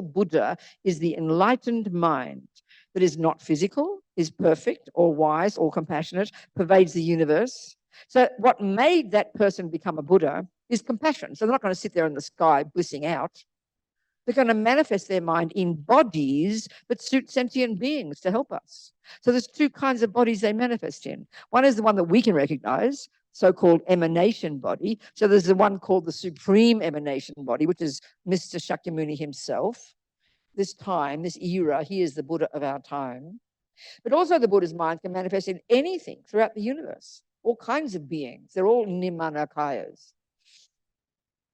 Buddha is the enlightened mind that is not physical, is perfect or wise or compassionate, pervades the universe. So what made that person become a Buddha is compassion. So they're not going to sit there in the sky blissing out. They're going to manifest their mind in bodies that suit sentient beings to help us. So there's 2 kinds of bodies they manifest in. One is the one that we can recognize, so-called emanation body. So there's the one called the supreme emanation body, which is Mr. Shakyamuni himself. This time, this era, he is the Buddha of our time. But also the Buddha's mind can manifest in anything throughout the universe, all kinds of beings. They're all Nirmanakayas.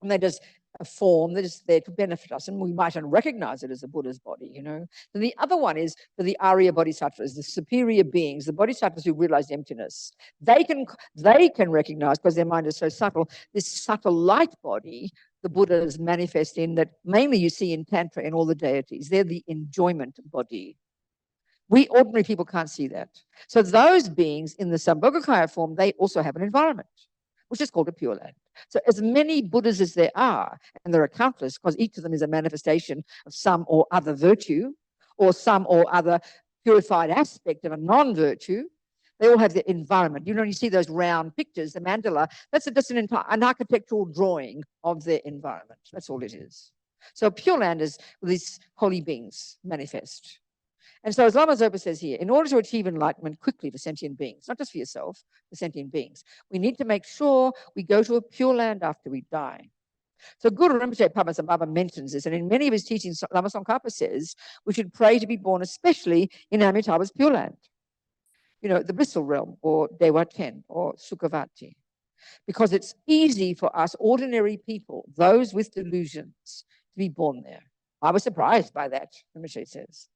And they just a form that is there to benefit us, and we mightn't recognize it as a Buddha's body, you know. And the other one is for the Arya Bodhisattvas, the superior beings, the Bodhisattvas who realize emptiness. They can recognize, because their mind is so subtle, this subtle light body the Buddhas manifest in, that mainly you see in Tantra and all the deities. They're the enjoyment body. We ordinary people can't see that. So those beings in the Sambhogakaya form, they also have an environment, which is called a Pure Land. So as many Buddhas as there are, and there are countless, because each of them is a manifestation of some or other virtue, or some or other purified aspect of a non-virtue, they all have their environment. You know, you see those round pictures, the mandala, that's just an architectural drawing of their environment. That's all it is. So Pure Land is these holy beings manifest. And so as Lama Zopa says here, in order to achieve enlightenment quickly for sentient beings, not just for yourself, for sentient beings, we need to make sure we go to a Pure Land after we die. So Guru Rinpoche Padmasambhava mentions this, and in many of his teachings, Lama Tsongkhapa says we should pray to be born especially in Amitabha's Pure Land. You know, the blissful realm, or Dewa 10, or Sukhavati. Because it's easy for us ordinary people, those with delusions, to be born there. I was surprised by that, Rinpoche says.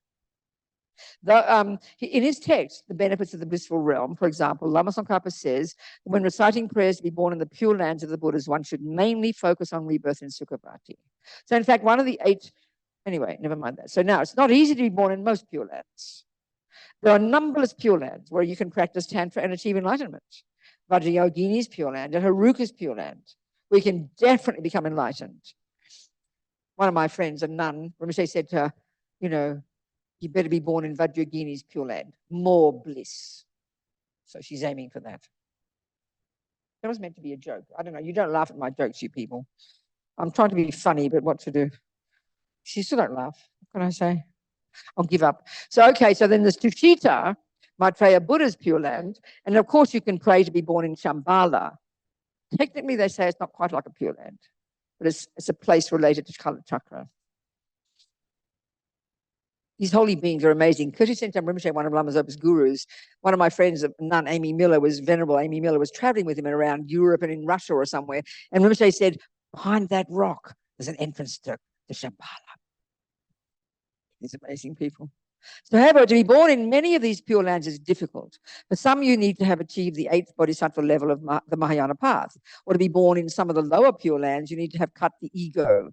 In his text, The Benefits of the Blissful Realm, for example, Lama Tsongkhapa says, when reciting prayers to be born in the pure lands of the Buddhas, one should mainly focus on rebirth in Sukhavati. So in fact, one of the 8, anyway, never mind that. So now, it's not easy to be born in most pure lands. There are numberless pure lands where you can practice Tantra and achieve enlightenment. Vajrayogini's Pure Land and Haruka's Pure Land, where you can definitely become enlightened. One of my friends, a nun, Rinpoche said to her, you know, you better be born in Vajrayogini's Pure Land. More bliss. So she's aiming for that. That was meant to be a joke. I don't know. You don't laugh at my jokes, you people. I'm trying to be funny, but what to do? She still don't laugh. What can I say? I'll give up. So, okay, so then there's Tushita, Maitreya Buddha's Pure Land. And of course, you can pray to be born in Shambhala. Technically, they say it's not quite like a Pure Land, but it's a place related to Kala Chakra. These holy beings are amazing. Kirti Sentam Rinpoche, one of Lama Zopa's gurus, one of my friends, nun Amy Miller, Venerable Amy Miller, was traveling with him around Europe and in Russia or somewhere. And Rinpoche said, behind that rock, there's an entrance to Shambhala. These amazing people. So, however, to be born in many of these pure lands is difficult. For some, you need to have achieved the 8th bodhisattva level of the Mahayana path. Or to be born in some of the lower pure lands, you need to have cut the ego.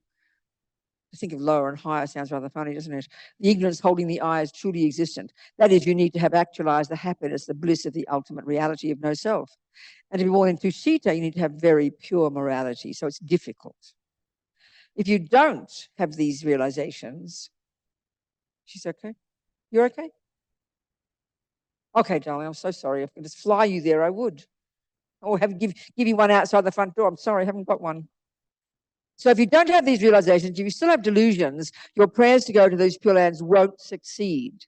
To think of lower and higher sounds rather funny, doesn't it? The ignorance holding the I is truly existent. That is, you need to have actualized the happiness, the bliss of the ultimate reality of no self. And to be born in Tushita, you need to have very pure morality. So it's difficult. If you don't have these realizations, she's okay? You're okay? Okay, darling, I'm so sorry. If I could just fly you there, I would. Or give you one outside the front door. I'm sorry, I haven't got one. So if you don't have these realizations, if you still have delusions, your prayers to go to those pure lands won't succeed.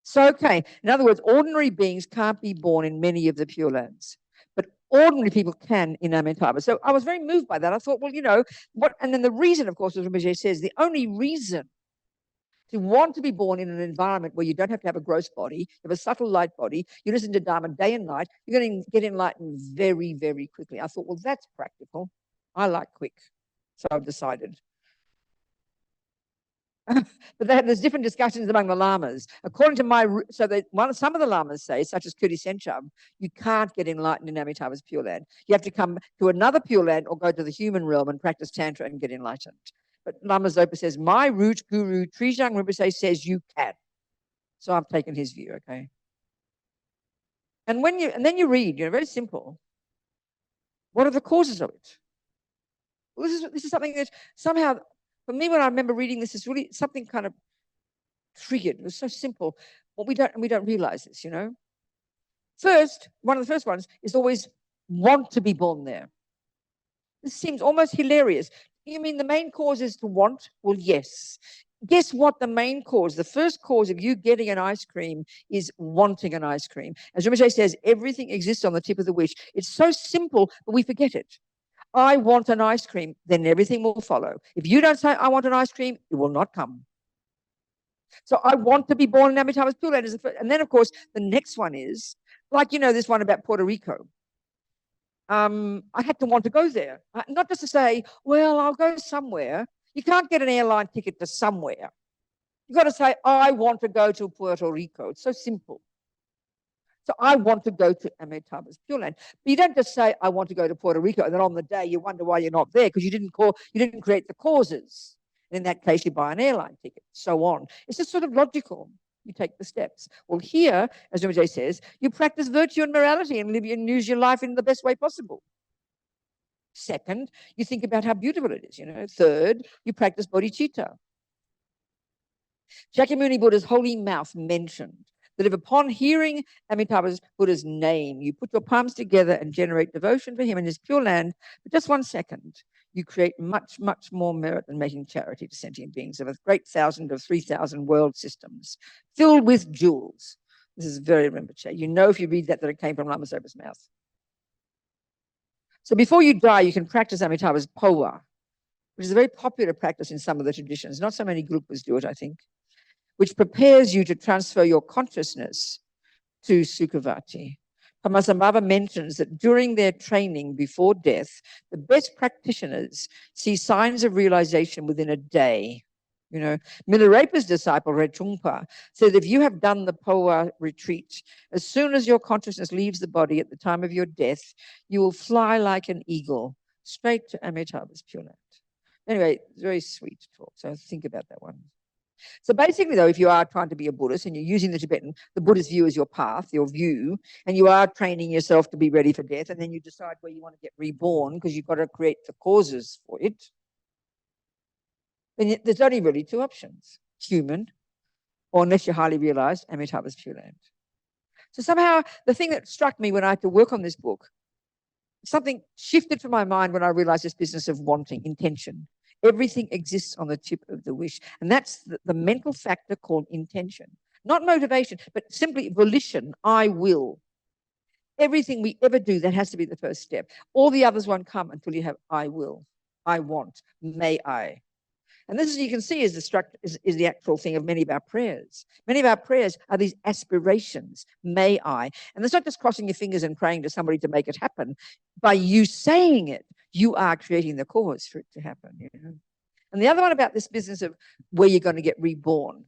So, okay, in other words, ordinary beings can't be born in many of the pure lands, but ordinary people can in Amitabha. So I was very moved by that. I thought, well, you know, what? And then the reason, of course, as Rinpoche says, the only reason To want to be born in an environment where you don't have to have a gross body, you have a subtle light body, you listen to Dharma day and night, you're going to get enlightened very, very quickly. I thought, well, that's practical. I like quick. So I've decided. But there's different discussions among the lamas. According to some of the lamas say, such as Courtin Senchab, you can't get enlightened in Amitabha's Pure Land. You have to come to another Pure Land or go to the human realm and practice Tantra and get enlightened. But Lama Zopa says, my root guru, Trijang Rinpoche, says you can. So I've taken his view, okay? And then you read, very simple. What are the causes of it? Well, this is something that somehow, for me, when I remember reading this, is really something kind of triggered. It was so simple. But we don't realize this, First, one of the first ones is always want to be born there. This seems almost hilarious. You mean the main cause is to want? Well, yes. Guess what the main cause, the first cause of you getting an ice cream is wanting an ice cream. As Rinpoche says, everything exists on the tip of the wish. It's so simple, but we forget it. I want an ice cream, then everything will follow. If you don't say, I want an ice cream, it will not come. So I want to be born in Amitabha's Pure Land. And then, of course, the next one is, like, this one about Puerto Rico. I had to want to go there. Not just to say, well, I'll go somewhere. You can't get an airline ticket to somewhere. You've got to say, I want to go to Puerto Rico. It's so simple. So I want to go to Amitabha's Pure Land. But you don't just say, I want to go to Puerto Rico, and then on the day you wonder why you're not there because you didn't create the causes. And in that case, you buy an airline ticket, so on. It's just sort of logical. You take the steps. Well, here, as Rinpoche says, you practice virtue and morality and live and use your life in the best way possible. Second, you think about how beautiful it is. Third, you practice bodhicitta. Shakyamuni Buddha's holy mouth mentioned that if upon hearing Amitabha Buddha's name, you put your palms together and generate devotion for him in his Pure Land for just 1 second, you create much, much more merit than making charity to sentient beings of a great 1,000 of 3,000 world systems filled with jewels. This is very Rinpoche. If you read that it came from Lama Zopa's mouth. So before you die, you can practice Amitabha's Powa, which is a very popular practice in some of the traditions. Not so many Gulupas do it, I think, which prepares you to transfer your consciousness to Sukhavati. Padmasambhava mentions that during their training before death, the best practitioners see signs of realization within a day. Milarepa's disciple, Rechungpa, said if you have done the Powa retreat, as soon as your consciousness leaves the body at the time of your death, you will fly like an eagle straight to Amitabha's Pure Land. Anyway, very sweet talk. So think about that one. So basically, though, if you are trying to be a Buddhist and you're using the Buddhist view as your path, your view, and you are training yourself to be ready for death, and then you decide where you want to get reborn because you've got to create the causes for it, then there's only really 2 options: human, or unless you're highly realized, Amitabha's Pure Land. So somehow the thing that struck me when I had to work on this book, something shifted from my mind when I realized this business of wanting, intention. Everything exists on the tip of the wish. And that's the mental factor called intention. Not motivation, but simply volition. I will. Everything we ever do, that has to be the first step. All the others won't come until you have I will, I want, may I. And this, as you can see, is the actual thing of many of our prayers. Many of our prayers are these aspirations, may I. And it's not just crossing your fingers and praying to somebody to make it happen. By you saying it, you are creating the cause for it to happen. And the other one about this business of where you're going to get reborn.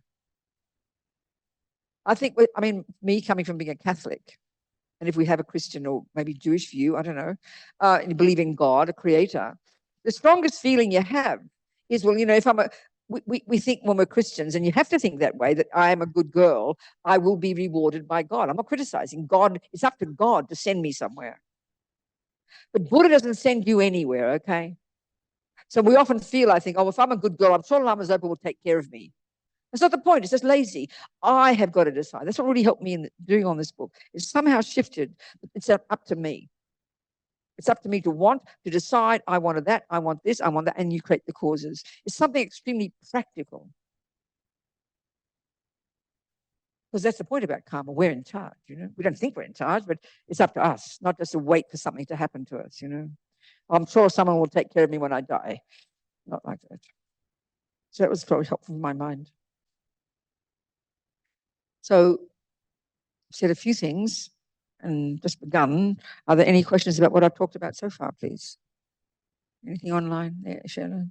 Me coming from being a Catholic, and if we have a Christian or maybe Jewish view, I don't know, and you believe in God, a creator, the strongest feeling you have is, well, if we think when we're Christians, and you have to think that way, that I am a good girl, I will be rewarded by God. I'm not criticizing God. It's up to God to send me somewhere. But Buddha doesn't send you anywhere, okay? So we often feel, I think, oh, if I'm a good girl, I'm sure Lama Zopa will take care of me. That's not the point. It's just lazy. I have got to decide. That's what really helped me in doing on this book. It's somehow shifted. It's up to me. It's up to me to decide, I wanted that, I want this, I want that, and you create the causes. It's something extremely practical. Because that's the point about karma. We're in charge, We don't think we're in charge, but it's up to us, not just to wait for something to happen to us, I'm sure someone will take care of me when I die. Not like that. So that was probably helpful in my mind. So I've said a few things and just begun. Are there any questions about what I've talked about so far, please? Anything online there, Shona?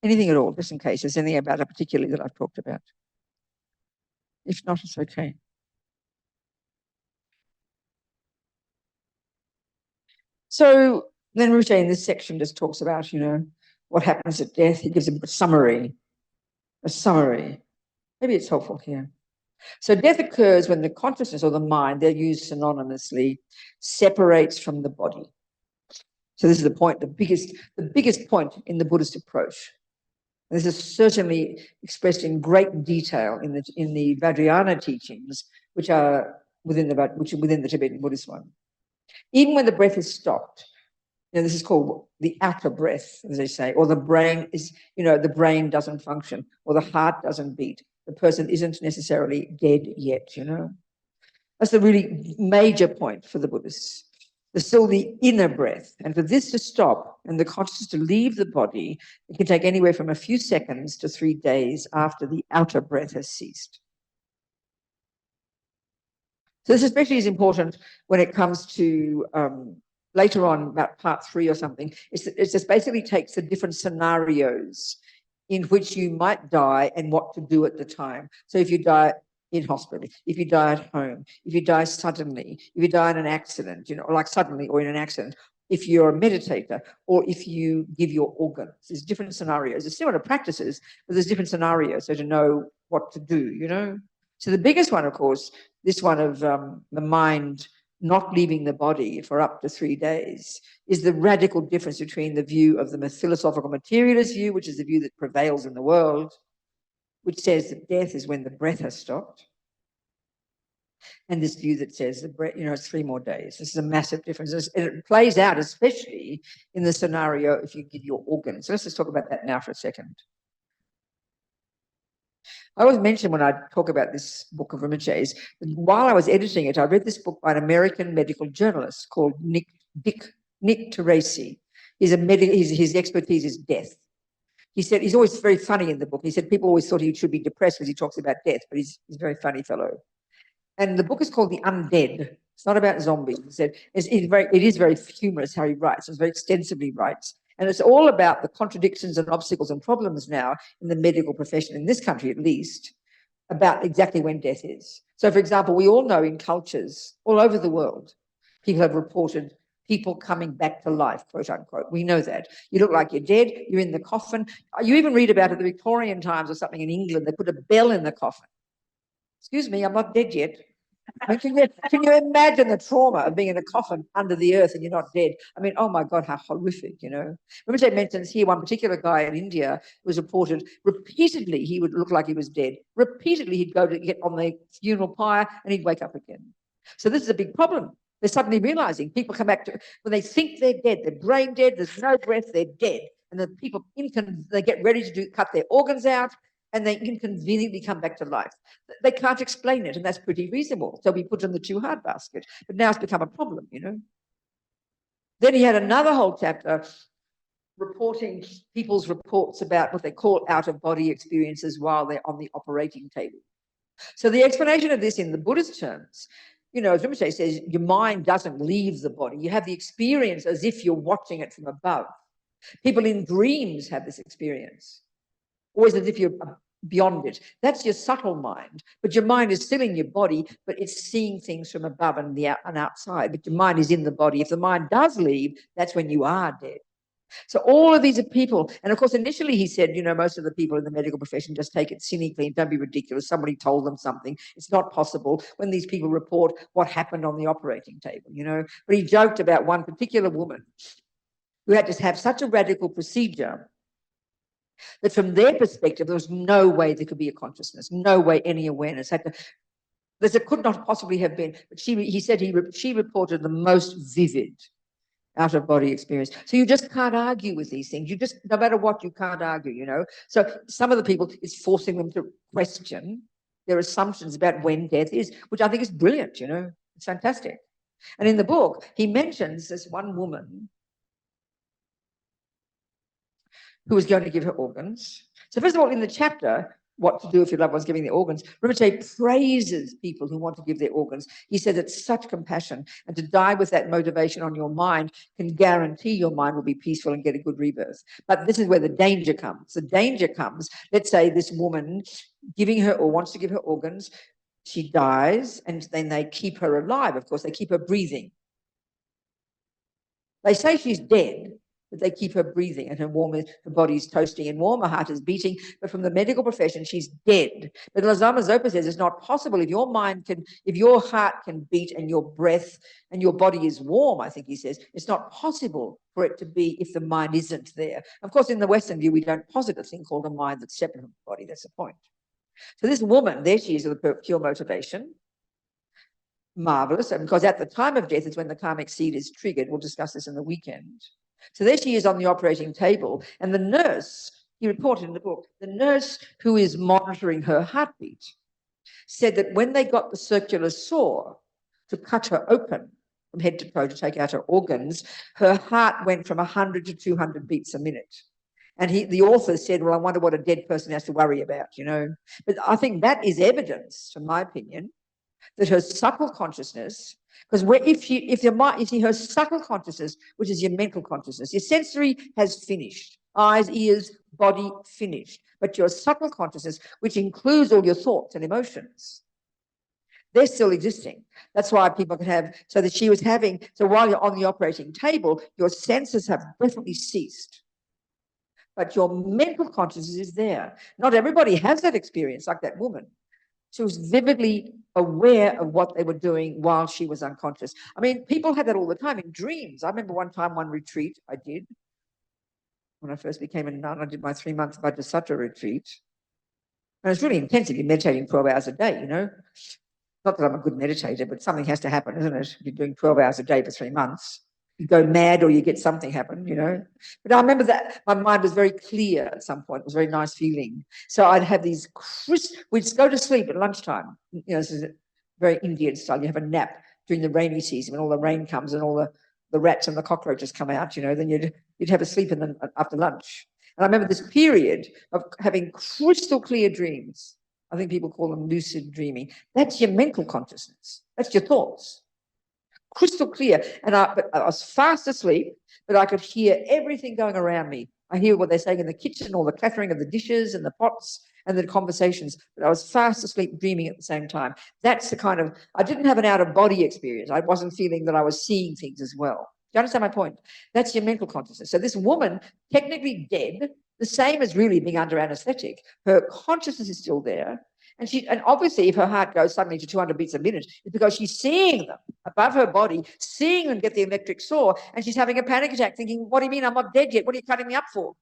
Anything at all, just in case there's anything about it particularly that I've talked about. If not, it's okay. So then Rinpoche in this section just talks about, what happens at death. He gives a summary. Maybe it's helpful here. So death occurs when the consciousness or the mind, they're used synonymously, separates from the body. So this is the point, the biggest point in the Buddhist approach. And this is certainly expressed in great detail in the Vajrayana teachings, which are within the Tibetan Buddhist one. Even when the breath is stopped, this is called the outer breath, as they say, or the brain is, the brain doesn't function, or the heart doesn't beat. The person isn't necessarily dead yet, That's the really major point for the Buddhists. There's still the inner breath. And for this to stop and the consciousness to leave the body, it can take anywhere from a few seconds to 3 days after the outer breath has ceased. So this especially is important when it comes to later on, about part 3 or something. It just basically takes the different scenarios in which you might die and what to do at the time. So if you die in hospital, if you die at home, if you die suddenly, if you die in an accident, like suddenly or in an accident, if you're a meditator, or if you give your organs. There's different scenarios. There's similar practices, but there's different scenarios, so to know what to do, So the biggest one, of course, this one of the mind not leaving the body for up to 3 days, is the radical difference between the view of the philosophical materialist view, which is the view that prevails in the world, which says that death is when the breath has stopped, and this view that says the breath, it's 3 more days. This is a massive difference. And it plays out especially in the scenario if you give your organs. So let's just talk about that now for a second. I always mention when I talk about this book of Rinpoche's, while I was editing it, I read this book by an American medical journalist called Nick Teresi. His expertise is death. He said, he's always very funny in the book. He said people always thought he should be depressed because he talks about death, but he's a very funny fellow. And the book is called The Undead. It's not about zombies. He said it is very humorous how he writes. It's very extensively writes. And it's all about the contradictions and obstacles and problems now in the medical profession, in this country at least, about exactly when death is. So, for example, we all know in cultures all over the world, people have reported people coming back to life, quote unquote. We know that. You look like you're dead, you're in the coffin. You even read about it in the Victorian times or something in England, they put a bell in the coffin. Excuse me, I'm not dead yet. I mean, can you imagine the trauma of being in a coffin under the earth and you're not dead? I mean, oh my God, how horrific, Rinpoche mentions here one particular guy in India was reported repeatedly he would look like he was dead. Repeatedly he'd go to get on the funeral pyre and he'd wake up again. So this is a big problem. They're suddenly realizing people come back to, when they think they're dead, they're brain dead, there's no breath, they're dead. And then people, they get ready to cut their organs out, and they inconveniently come back to life. They can't explain it, and that's pretty reasonable. So we put in the too hard basket. But now it's become a problem, Then he had another whole chapter reporting people's reports about what they call out-of-body experiences while they're on the operating table. So the explanation of this in the Buddhist terms, as Rinpoche says, your mind doesn't leave the body. You have the experience as if you're watching it from above. People in dreams have this experience. Always as if you're beyond it. That's your subtle mind. But your mind is still in your body, but it's seeing things from above and outside. But your mind is in the body. If the mind does leave, that's when you are dead. So all of these are people. And of course, initially he said, most of the people in the medical profession just take it cynically and don't be ridiculous. Somebody told them something. It's not possible when these people report what happened on the operating table, But he joked about one particular woman who had to have such a radical procedure that from their perspective, there was no way there could be a consciousness, no way any awareness. There could not possibly have been. But he said she reported the most vivid out-of-body experience. So you just can't argue with these things. No matter what, you can't argue, So some of the people, it's forcing them to question their assumptions about when death is, which I think is brilliant, It's fantastic. And in the book, he mentions this one woman who was going to give her organs. So first of all, in the chapter, what to do if your loved one's giving their organs. Rinpoche praises people who want to give their organs. He says it's such compassion, and to die with that motivation on your mind can guarantee your mind will be peaceful and get a good rebirth. But this is where the danger comes. The danger comes, let's say this woman giving her or wants to give her organs, she dies, and then they keep her alive. Of course, they keep her breathing. They say she's dead, but they keep her breathing, and her body's toasting and warm, her heart is beating. But from the medical profession, she's dead. But Lama Zopa says it's not possible if your heart can beat and your breath and your body is warm. I think he says it's not possible for it to be if the mind isn't there. Of course, in the Western view, we don't posit a thing called a mind that's separate from the body. That's the point. So this woman, there she is with pure motivation. Marvelous, and because at the time of death is when the karmic seed is triggered. We'll discuss this in the weekend. So there she is on the operating table, and the nurse, he reported in the book, the nurse who is monitoring her heartbeat said that when they got the circular saw to cut her open from head to toe to take out her organs, her heart went from 100 to 200 beats a minute. And the author said, well, I wonder what a dead person has to worry about, you know. But I think that is evidence, from my opinion, that her subtle consciousness, because her subtle consciousness, which is your mental consciousness, your sensory has finished, eyes, ears, body finished, but your subtle consciousness, which includes all your thoughts and emotions, they're still existing. That's why people can have, so that she was having, so while you're on the operating table, your senses have definitely ceased, but your mental consciousness is there. Not everybody has that experience like that woman. She was vividly aware of what they were doing while she was unconscious. I mean, people had that all the time in dreams. I remember one retreat I did when I first became a nun. I did my 3-month Vajrasattva retreat. And it's really intensive. You're meditating 12 hours a day, you know. Not that I'm a good meditator, but something has to happen, isn't it? You're doing 12 hours a day for 3 months. You go mad or you get something happen, you know. But I remember that my mind was very clear at some point. It was a very nice feeling. So I'd have these we'd go to sleep at lunchtime. You know, this is very Indian style. You have a nap during the rainy season when all the rain comes and all the rats and the cockroaches come out, you know, then you'd have a sleep after lunch. And I remember this period of having crystal clear dreams. I think people call them lucid dreaming. That's your mental consciousness. That's your thoughts. Crystal clear. But I was fast asleep, but I could hear everything going around me. I hear what they're saying in the kitchen, all the clattering of the dishes and the pots and the conversations, but I was fast asleep dreaming at the same time. That's the kind of, I didn't have an out-of-body experience. I wasn't feeling that I was seeing things as well. Do you understand my point? That's your mental consciousness. So this woman, technically dead, the same as really being under anesthetic, her consciousness is still there. And obviously, if her heart goes suddenly to 200 beats a minute, it's because she's seeing them above her body, seeing them get the electric saw, and she's having a panic attack, thinking, "What do you mean I'm not dead yet? What are you cutting me up for?"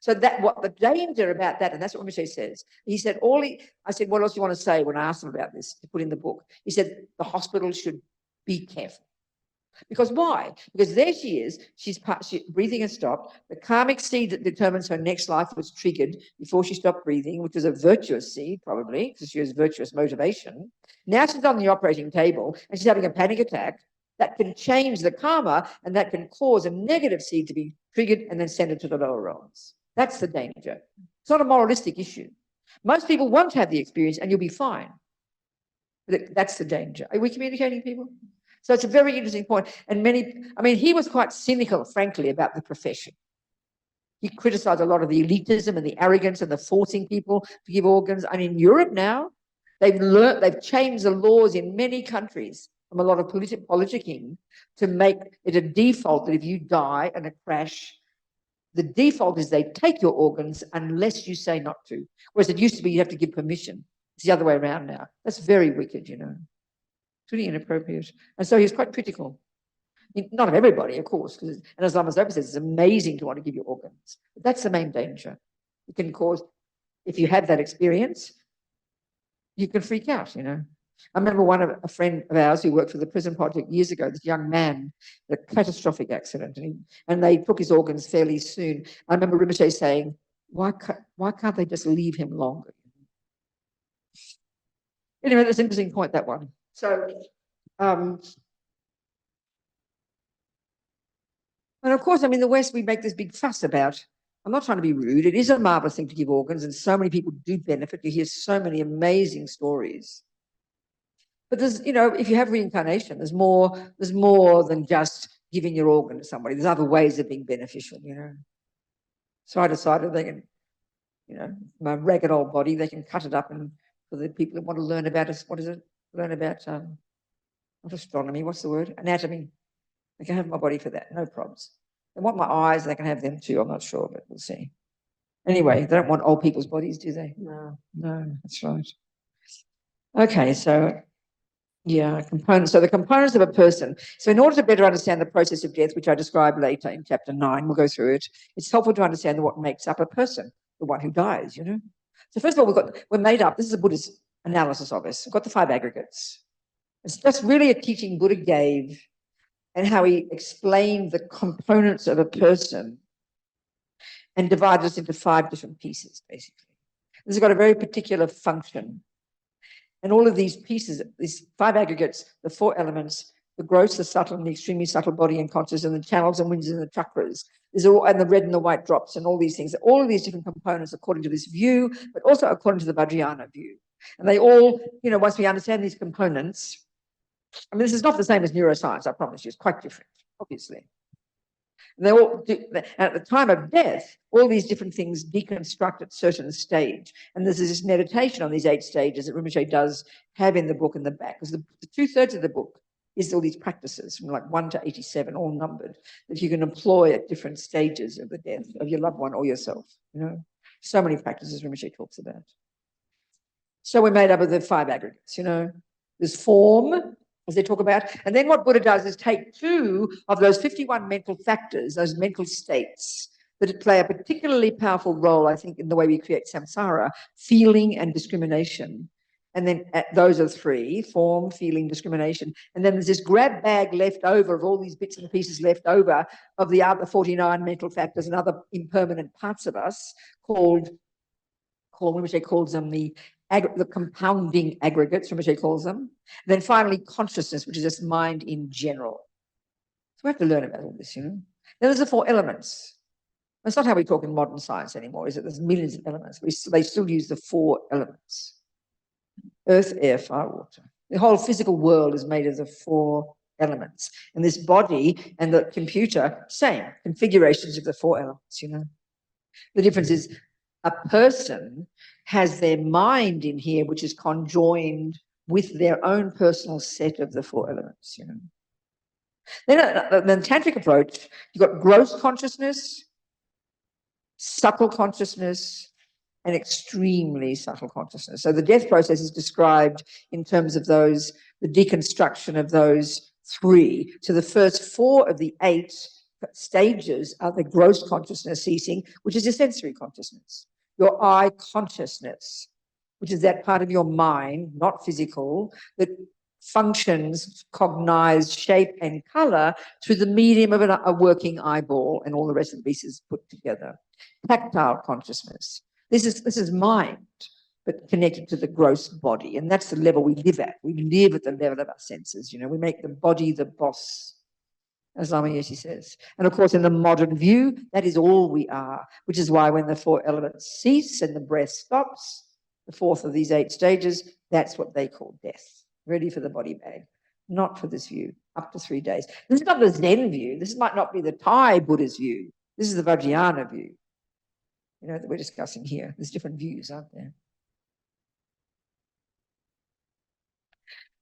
So what the danger about that, and that's what Michel says. He said, I said, "What else do you want to say?" When I asked him about this to put in the book, he said the hospital should be careful. Because why? Because there she is, she's breathing has stopped. The karmic seed that determines her next life was triggered before she stopped breathing, which was a virtuous seed, probably, because she has virtuous motivation. Now she's on the operating table and she's having a panic attack. That can change the karma, and that can cause a negative seed to be triggered and then send it to the lower realms. That's the danger. It's not a moralistic issue. Most people won't have the experience and you'll be fine. But that's the danger. Are we communicating, people? So it's a very interesting point. And he was quite cynical, frankly, about the profession. He criticized a lot of the elitism and the arrogance and the forcing people to give organs. And in Europe now, they've changed the laws in many countries from a lot of politicking to make it a default that if you die in a crash, the default is they take your organs unless you say not to. Whereas it used to be you have to give permission. It's the other way around now. That's very wicked, you know. It's really inappropriate. And so he's quite critical. Not of everybody, of course, and as Lama Zopa says, it's amazing to want to give your organs. But that's the main danger. It can cause, if you have that experience, you can freak out, you know. I remember a friend of ours who worked for the prison project years ago, this young man, a catastrophic accident, and they took his organs fairly soon. I remember Rinpoche saying, why can't they just leave him longer? Anyway, that's an interesting point, that one. So, and of course, I mean, the West, we make this big fuss about I'm not trying to be rude. It is a marvelous thing to give organs, and so many people do benefit. You hear so many amazing stories. But there's, you know, if you have reincarnation, there's more than just giving your organ to somebody. There's other ways of being beneficial, you know. So I decided they can, you know, my ragged old body, they can cut it up, and for the people that want to learn about us, what is it? Learn about not astronomy, what's the word? Anatomy. They can have my body for that, no problems. They want my eyes, they can have them too. I'm not sure, but we'll see. Anyway, they don't want old people's bodies, do they? No, that's right. Okay, so yeah, components. So the components of a person. So in order to better understand the process of death, which I describe later in chapter 9, we'll go through it. It's helpful to understand what makes up a person, the one who dies, you know. So first of all, we're made up. This is a Buddhist analysis of us. We've got the 5 aggregates. It's just really a teaching Buddha gave and how he explained the components of a person and divided us into 5 different pieces, basically. This has got a very particular function. And all of these pieces, these 5 aggregates, the 4 elements, the gross, the subtle, and the extremely subtle body and conscious, and the channels and winds and the chakras, and the red and the white drops, and all these things, all of these different components according to this view, but also according to the Vajrayana view. And they all, you know, once we understand these components, I mean, this is not the same as neuroscience, I promise you, it's quite different, obviously. And they all do, at the time of death, all these different things deconstruct at certain stage. And there's this meditation on these 8 stages that Rinpoche does have in the book in the back. Because the 2/3 of the book is all these practices from like 1 to 87, all numbered, that you can employ at different stages of the death of your loved one or yourself. You know, so many practices Rinpoche talks about. So we're made up of the 5 aggregates, you know. There's form, as they talk about. And then what Buddha does is take 2 of those 51 mental factors, those mental states, that play a particularly powerful role, I think, in the way we create samsara, feeling and discrimination. And then those are 3, form, feeling, discrimination. And then there's this grab bag left over of all these bits and pieces left over of the other 49 mental factors and other impermanent parts of us which they calls them the compounding aggregates, which they calls them. And then finally, consciousness, which is just mind in general. So we have to learn about all this, you know. Then there's the 4 elements. That's not how we talk in modern science anymore, is it? There's millions of elements. They still use the 4 elements. Earth, air, fire, water. The whole physical world is made of the 4 elements. And this body and the computer, same, configurations of the 4 elements, you know. The difference is a person has their mind in here, which is conjoined with their own personal set of the 4 elements, you know. Then the tantric approach, you've got gross consciousness, subtle consciousness, and extremely subtle consciousness. So the death process is described in terms of those, the deconstruction of those 3. So the first 4 of the 8 stages are the gross consciousness ceasing, which is a sensory consciousness. Your eye consciousness, which is that part of your mind, not physical, that functions, cognize shape and color through the medium of a working eyeball, and all the rest of the pieces put together. Tactile consciousness. This is mind, but connected to the gross body. And that's the level we live at. We live at the level of our senses. You know, we make the body the boss, as Lama Zopa says. And of course, in the modern view, that is all we are, which is why when the 4 elements cease and the breath stops, the 4th of these 8 stages, that's what they call death. Ready for the body bag. Not for this view, up to 3 days. This is not the Zen view. This might not be the Thai Buddha's view. This is the Vajrayana view, you know, that we're discussing here. There's different views, aren't there?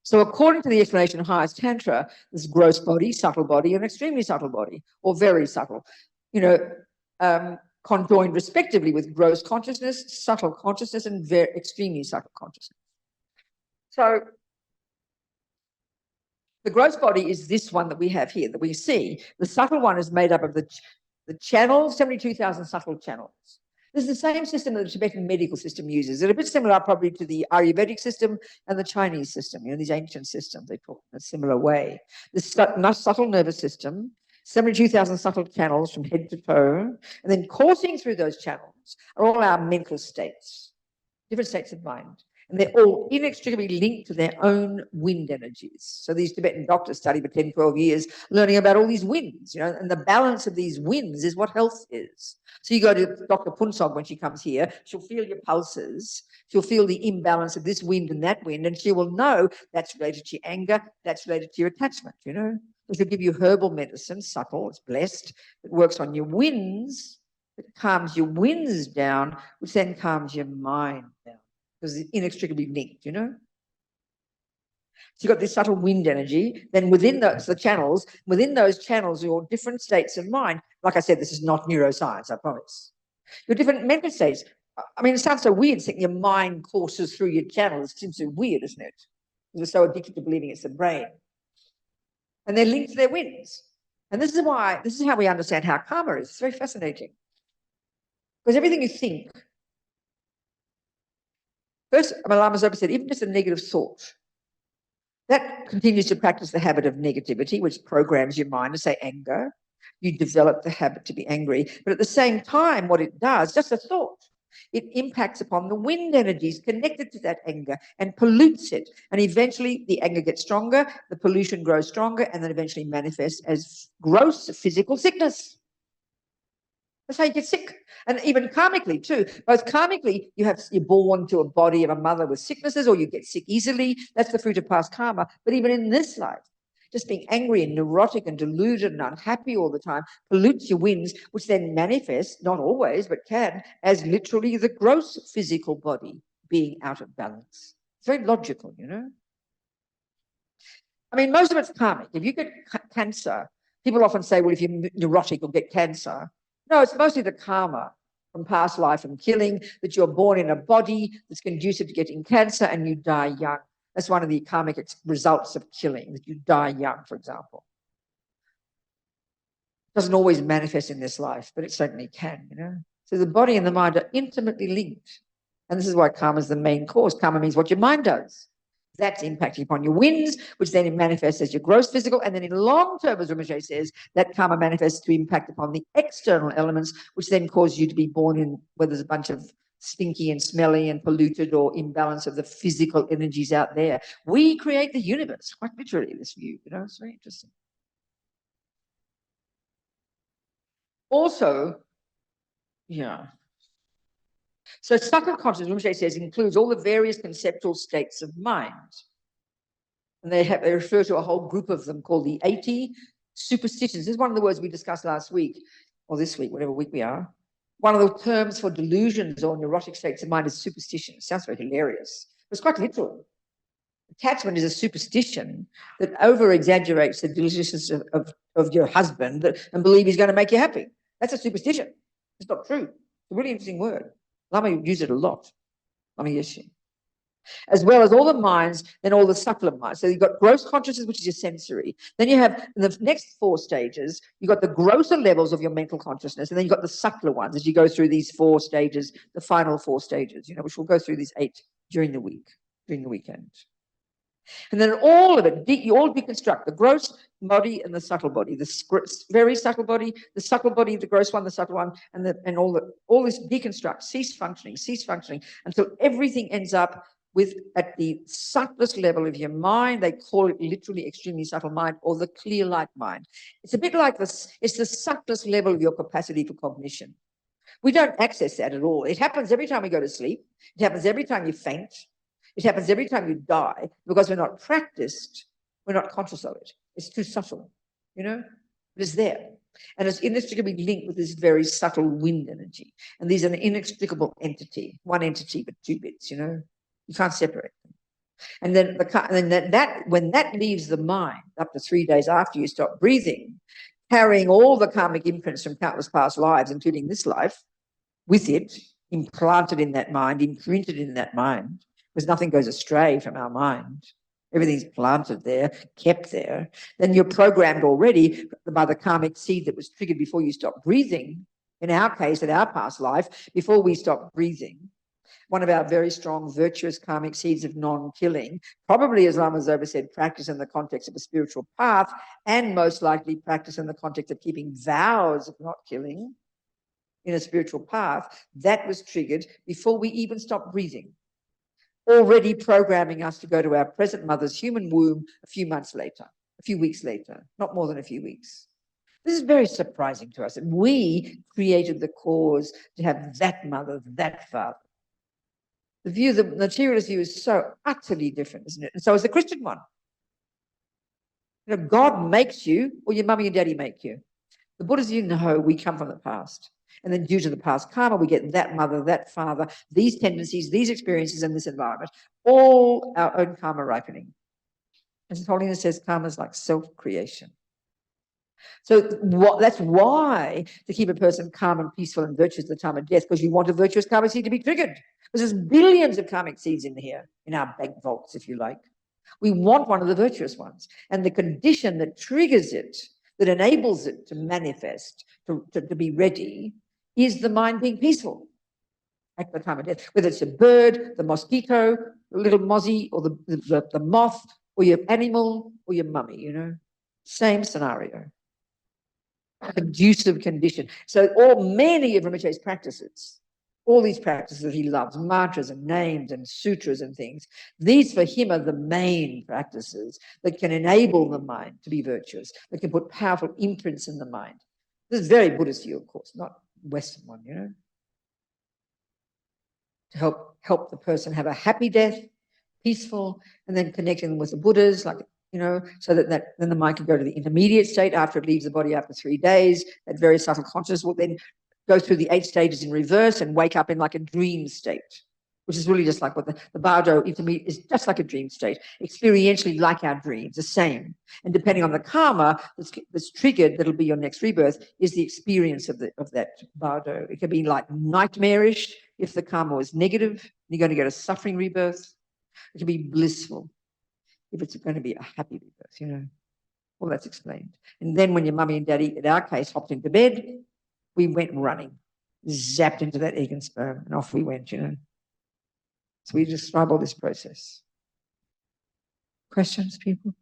So according to the explanation of highest tantra, there's gross body, subtle body, and extremely subtle body, or very subtle, you know, conjoined respectively with gross consciousness, subtle consciousness, and very extremely subtle consciousness. So the gross body is this one that we have here, that we see. The subtle one is made up of the channels, 72,000 subtle channels. This is the same system that the Tibetan medical system uses. It's a bit similar probably to the Ayurvedic system and the Chinese system, you know, these ancient systems, they talk in a similar way. This subtle nervous system, 72,000 subtle channels from head to toe, and then coursing through those channels are all our mental states, different states of mind. And they're all inextricably linked to their own wind energies. So these Tibetan doctors study for 10, 12 years, learning about all these winds, and the balance of these winds is what health is. So you go to Dr. Punsog when she comes here, she'll feel your pulses, she'll feel the imbalance of this wind and that wind, and she will know that's related to your anger, that's related to your attachment, She'll give you herbal medicine, subtle, it's blessed, that works on your winds, that calms your winds down, which then calms your mind down, because it's inextricably linked, So you've got this subtle wind energy. Then within those channels are all different states of mind. Like I said, this is not neuroscience, I promise. Your different mental states. I mean, it sounds so weird saying your mind courses through your channels. It seems so weird, isn't it? We're so addicted to believing it's the brain. And they're linked to their winds. And this is how we understand how karma is. It's very fascinating. Because everything you think, first, Lama Zopa said, even just a negative thought, that continues to practice the habit of negativity, which programs your mind to say anger. You develop the habit to be angry. But at the same time, what it does, just a thought, it impacts upon the wind energies connected to that anger and pollutes it. And eventually the anger gets stronger, the pollution grows stronger, and then eventually manifests as gross physical sickness. That's how you get sick. And even karmically too. Both karmically, you're born to a body of a mother with sicknesses, or you get sick easily. That's the fruit of past karma. But even in this life, just being angry and neurotic and deluded and unhappy all the time pollutes your winds, which then manifests, not always, but can, as literally the gross physical body being out of balance. It's very logical, I mean, most of it's karmic. If you get cancer, people often say, well, if you're neurotic, you'll get cancer. No, it's mostly the karma from past life and killing, that you're born in a body that's conducive to getting cancer and you die young. That's one of the karmic results of killing, that you die young, for example. It doesn't always manifest in this life, but it certainly can, So the body and the mind are intimately linked. And this is why karma is the main cause. Karma means what your mind does. That's impacting upon your winds, which then manifests as your gross physical. And then in long term, as Rinpoche says, that karma manifests to impact upon the external elements, which then cause you to be born in where there's a bunch of stinky and smelly and polluted or imbalance of the physical energies out there. We create the universe, quite literally, this view, it's very interesting. Also, so subtle consciousness, Rinpoche says, includes all the various conceptual states of mind. And they refer to a whole group of them called the 80 superstitions. This is one of the words we discussed last week, or this week, whatever week we are. One of the terms for delusions or neurotic states of mind is superstition. It sounds very hilarious. It's quite literal. Attachment is a superstition that over-exaggerates the deliciousness of your husband and believe he's going to make you happy. That's a superstition. It's not true. It's a really interesting word. Lama used it a lot. Lama Yeshe. As well as all the minds, then all the subtler minds. So you've got gross consciousness, which is your sensory. Then you have the next 4 stages, you've got the grosser levels of your mental consciousness, and then you've got the subtler ones as you go through these 4 stages, the final 4 stages, which we'll go through these 8 during the weekend. And then all of it, you all deconstruct the gross body and the subtle body, the very subtle body, the gross one, the subtle one, and all this deconstruct, cease functioning until everything ends up with at the subtlest level of your mind. They call it literally extremely subtle mind, or the clear light mind. It's a bit like this. It's the subtlest level of your capacity for cognition. We don't access that at all. It happens every time we go to sleep. It happens every time you faint. It happens every time you die, because we're not practiced. We're not conscious of it. It's too subtle, It is there. And it's inextricably linked with this very subtle wind energy. And these are an inexplicable entity, one entity, but 2 bits, You can't separate them. And then, when that leaves the mind, up to 3 days after you stop breathing, carrying all the karmic imprints from countless past lives, including this life, with it, implanted in that mind, imprinted in that mind, because nothing goes astray from our mind. Everything's planted there, kept there. Then you're programmed already by the karmic seed that was triggered before you stopped breathing. In our case, in our past life, before we stopped breathing, one of our very strong, virtuous karmic seeds of non-killing, probably, as Lama Zopa said, practice in the context of a spiritual path, and most likely practice in the context of keeping vows of not killing in a spiritual path, that was triggered before we even stopped breathing. already programming us to go to our present mother's human womb a few months later, a few weeks later, not more than a few weeks. This is very surprising to us. And we created the cause to have that mother, that father. The view, the materialist view is so utterly different, isn't it? And so is the Christian one. You know, God makes you, or your mummy and daddy make you. The Buddhist view, no, we come from the past. And then due to the past karma, we get that mother, that father, these tendencies, these experiences in this environment, all our own karma ripening. As His Holiness says, karma is like self-creation. So that's why to keep a person calm and peaceful and virtuous at the time of death, because you want a virtuous karmic seed to be triggered. Because there's billions of karmic seeds in here, in our bank vaults, if you like. We want one of the virtuous ones. And the condition that triggers it, that enables it to manifest, to be ready, is the mind being peaceful at the time of death. Whether it's a bird, the mosquito, the little mozzie, or the moth, or your animal, or your mummy, you know. Same scenario. Conducive condition. So many of Rinpoche's practices, all these practices that he loves, mantras and names and sutras and things, these for him are the main practices that can enable the mind to be virtuous, that can put powerful imprints in the mind. This is very Buddhist view, of course, not Western one, you know. To help the person have a happy death, peaceful, and then connecting them with the Buddhas, like, you know, so that then the mind can go to the intermediate state after it leaves the body after 3 days. That very subtle consciousness will then go through the 8 stages in reverse and wake up in like a dream state, which is really just like what the Bardo intermediate is, just like a dream state, experientially like our dreams, the same. And depending on the karma that's triggered, that'll be your next rebirth, is the experience of that Bardo. It can be like nightmarish if the karma was negative, you're going to get a suffering rebirth. It can be blissful if it's going to be a happy rebirth, you know. Well, that's explained. And then when your mummy and daddy, in our case, hopped into bed, we went running, zapped into that egg and sperm, and off we went, you know. So we describe all this process. Questions, people?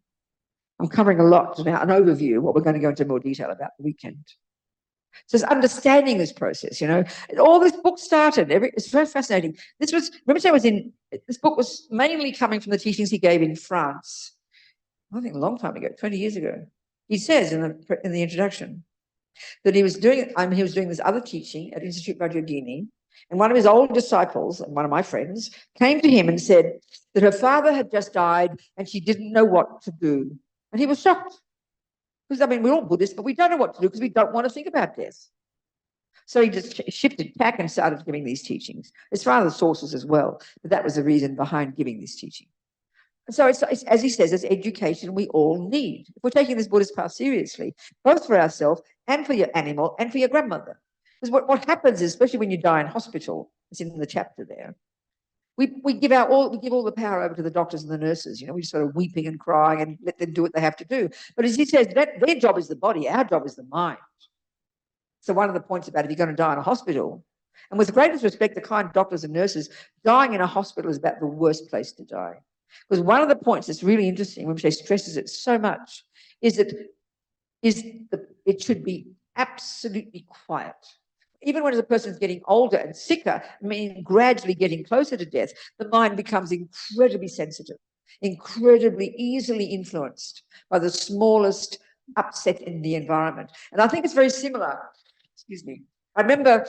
I'm covering a lot now, an overview of what we're going to go into more detail about the weekend. So it's understanding this process, you know. All this book started, it's very fascinating. This book was mainly coming from the teachings he gave in France, I think a long time ago, 20 years ago. He says in the introduction that he was doing this other teaching at Institute Vajrayogini, and one of his old disciples, and one of my friends, came to him and said that her father had just died and she didn't know what to do. And he was shocked. Because, I mean, we're all Buddhists, but we don't know what to do because we don't want to think about death. So he just shifted tack and started giving these teachings. There's other sources as well, but that was the reason behind giving this teaching. So it's, as he says, it's education we all need. If we're taking this Buddhist path seriously, both for ourselves and for your animal and for your grandmother. Because what happens is, especially when you die in hospital, it's in the chapter there, we give all the power over to the doctors and the nurses. You know, we just sort of weeping and crying and let them do what they have to do. But as he says, their job is the body, our job is the mind. So one of the points about if you're going to die in a hospital, and with the greatest respect, the kind doctors and nurses, dying in a hospital is about the worst place to die. Because one of the points that's really interesting, when she stresses it so much, is that it should be absolutely quiet. Even when the person's getting older and sicker, I mean, gradually getting closer to death, the mind becomes incredibly sensitive, incredibly easily influenced by the smallest upset in the environment. And I think it's very similar. Excuse me. I remember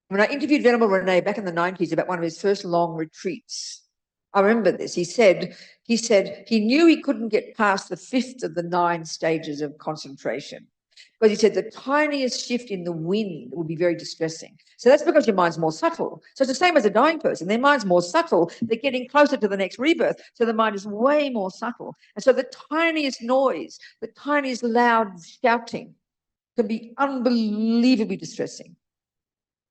when I interviewed Venerable Rene back in the 90s about one of his first long retreats. I remember this. He said he knew he couldn't get past the 5th of the 9 stages of concentration. But he said the tiniest shift in the wind would be very distressing. So that's because your mind's more subtle. So it's the same as a dying person. Their mind's more subtle. They're getting closer to the next rebirth. So the mind is way more subtle. And so the tiniest noise, the tiniest loud shouting can be unbelievably distressing.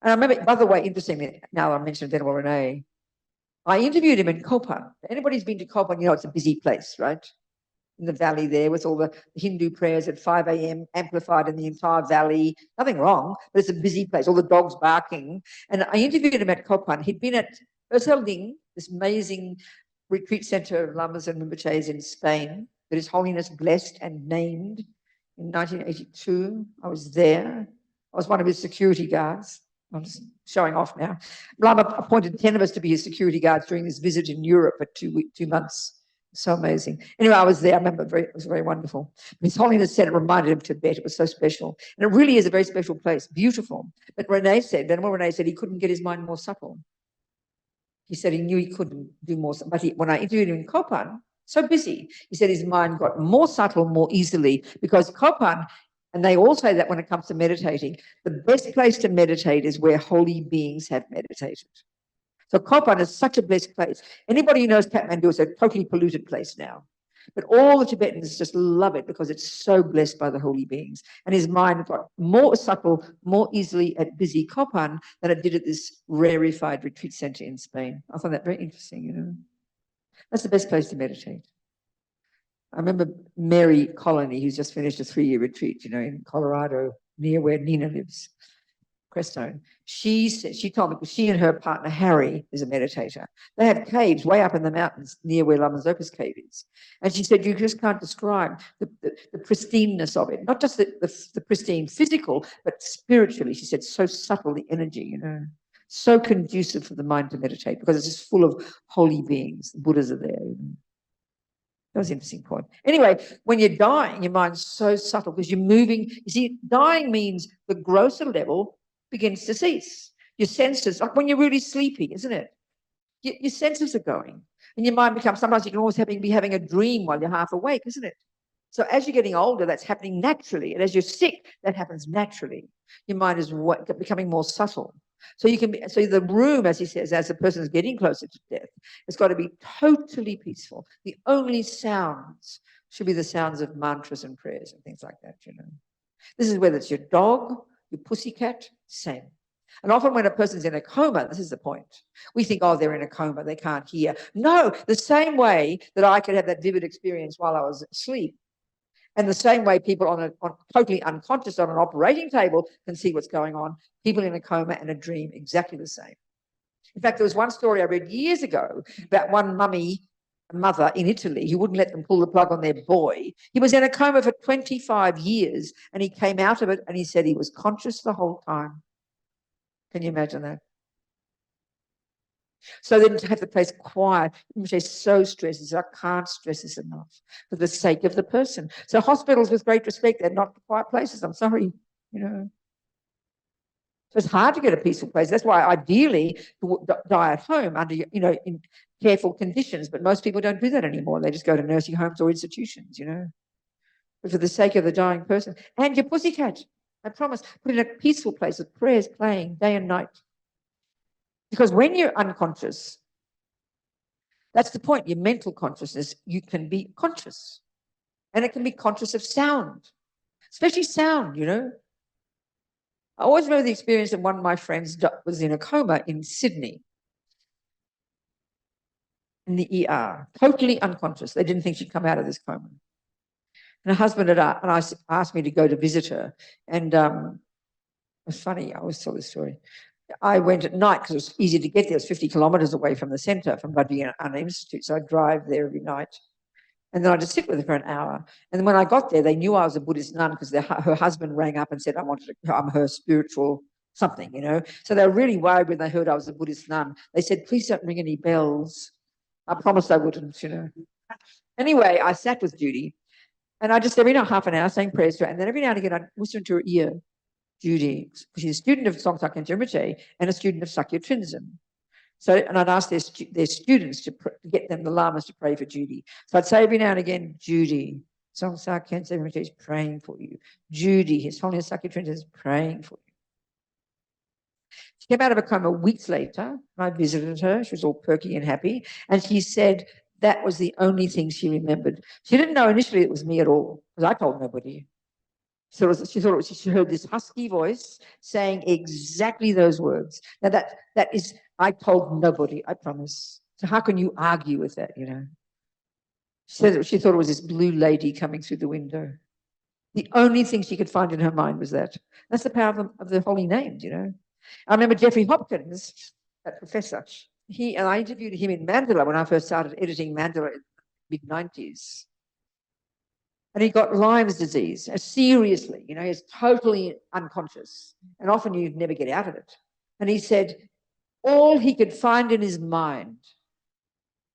And I remember, by the way, interestingly, now I mentioned Venerable Rene, I interviewed him in Courtin. Anybody's been to Courtin, you know it's a busy place, right? In the valley there with all the Hindu prayers at 5 a.m. amplified in the entire valley. Nothing wrong, but it's a busy place, all the dogs barking. And I interviewed him at Courtin. He'd been at Erselding, this amazing retreat center of Lamas and Rinpoches in Spain that His Holiness blessed and named in 1982. I was there. I was one of his security guards. I'm just showing off now. Lama appointed 10 of us to be his security guards during this visit in Europe for 2 months. So amazing. Anyway, I was there. I remember it was very wonderful. His Holiness said it reminded him of Tibet. It was so special. And it really is a very special place, beautiful. But Renee said he couldn't get his mind more subtle. He said he knew he couldn't do more. But when I interviewed him in Courtin, so busy, he said his mind got more subtle more easily because Courtin, and they all say that when it comes to meditating, the best place to meditate is where holy beings have meditated. So Courtin is such a blessed place. Anybody who knows Kathmandu is a totally polluted place now. But all the Tibetans just love it because it's so blessed by the holy beings. And his mind got more subtle, more easily at busy Courtin than it did at this rarefied retreat center in Spain. I found that very interesting, you know. That's the best place to meditate. I remember Mary Colony, who's just finished a 3-year retreat, you know, in Colorado, near where Nina lives. Crestone. She told me, because she and her partner Harry is a meditator. They have caves way up in the mountains near where Lama Zopa's cave is. And she said, you just can't describe the pristineness of it. Not just the pristine physical, but spiritually. She said, so subtle, the energy, you know, so conducive for the mind to meditate because it's just full of holy beings. The Buddhas are there. That was an interesting point. Anyway, when you're dying, your mind's so subtle because you're moving. You see, dying means the grosser level begins to cease. Your senses, like when you're really sleepy, isn't it? Your senses are going. And your mind becomes, sometimes you can always be having a dream while you're half awake, isn't it? So as you're getting older, that's happening naturally. And as you're sick, that happens naturally. Your mind is becoming more subtle. So the room, as he says, as the person is getting closer to death, it's got to be totally peaceful. The only sounds should be the sounds of mantras and prayers and things like that, you know. This is whether it's your dog, your pussycat, same. And often when a person's in a coma, this is the point. We think, oh, they're in a coma, they can't hear. No, the same way that I could have that vivid experience while I was asleep, and the same way people on totally unconscious on an operating table can see what's going on, people in a coma and a dream, exactly the same. In fact, there was one story I read years ago about one mother in Italy who wouldn't let them pull the plug on their boy. He was in a coma for 25 years and he came out of it and he said he was conscious the whole time. Can you imagine that? So then to have the place quiet, she's so stressed. He said, I can't stress this enough for the sake of the person. So hospitals, with great respect, they're not quiet places. I'm sorry, you know. So it's hard to get a peaceful place. That's why ideally die at home under, you know, in careful conditions. But most people don't do that anymore. They just go to nursing homes or institutions, you know. But for the sake of the dying person. And your pussycat, I promise, put in a peaceful place with prayers playing day and night. Because when you're unconscious, that's the point, your mental consciousness, you can be conscious. And it can be conscious of sound, especially sound, you know. I always remember the experience of one of my friends was in a coma in Sydney, in the ER, totally unconscious. They didn't think she'd come out of this coma. And her husband had asked me to go to visit her. And it was funny, I always tell this story. I went at night because it was easy to get there. It was 50 kilometres away from the centre, from Robina Institute. So I'd drive there every night. And then I'd just sit with her for an hour. And then when I got there, they knew I was a Buddhist nun because her husband rang up and said, I'm her spiritual something, you know. So they were really worried when they heard I was a Buddhist nun. They said, please don't ring any bells. I promised I wouldn't, you know. Anyway, I sat with Judy. And I just every half an hour saying prayers to her. And then every now and again, I'd whisper into her ear, Judy, she's a student of Song Sakya Rinpoche and a student of Sakya Trinzin. So, and I'd ask their students to get them, the lamas, to pray for Judy. So I'd say every now and again, Judy, Song Sakya Rinpoche is praying for you. Judy, His Holiness Sakya Trinzin is praying for you. She came out of a coma weeks later. I visited her. She was all perky and happy. And she said that was the only thing she remembered. She didn't know initially it was me at all because I told nobody. So she heard this husky voice saying exactly those words. Now that is, I told nobody, I promise. So how can you argue with that, you know? She thought it was this blue lady coming through the window. The only thing she could find in her mind was that. That's the power of the holy names, you know? I remember Jeffrey Hopkins, that professor, and I interviewed him in Mandela when I first started editing Mandela in the mid-90s. And he got Lyme's disease, seriously, you know, he's totally unconscious. And often you never get out of it. And he said all he could find in his mind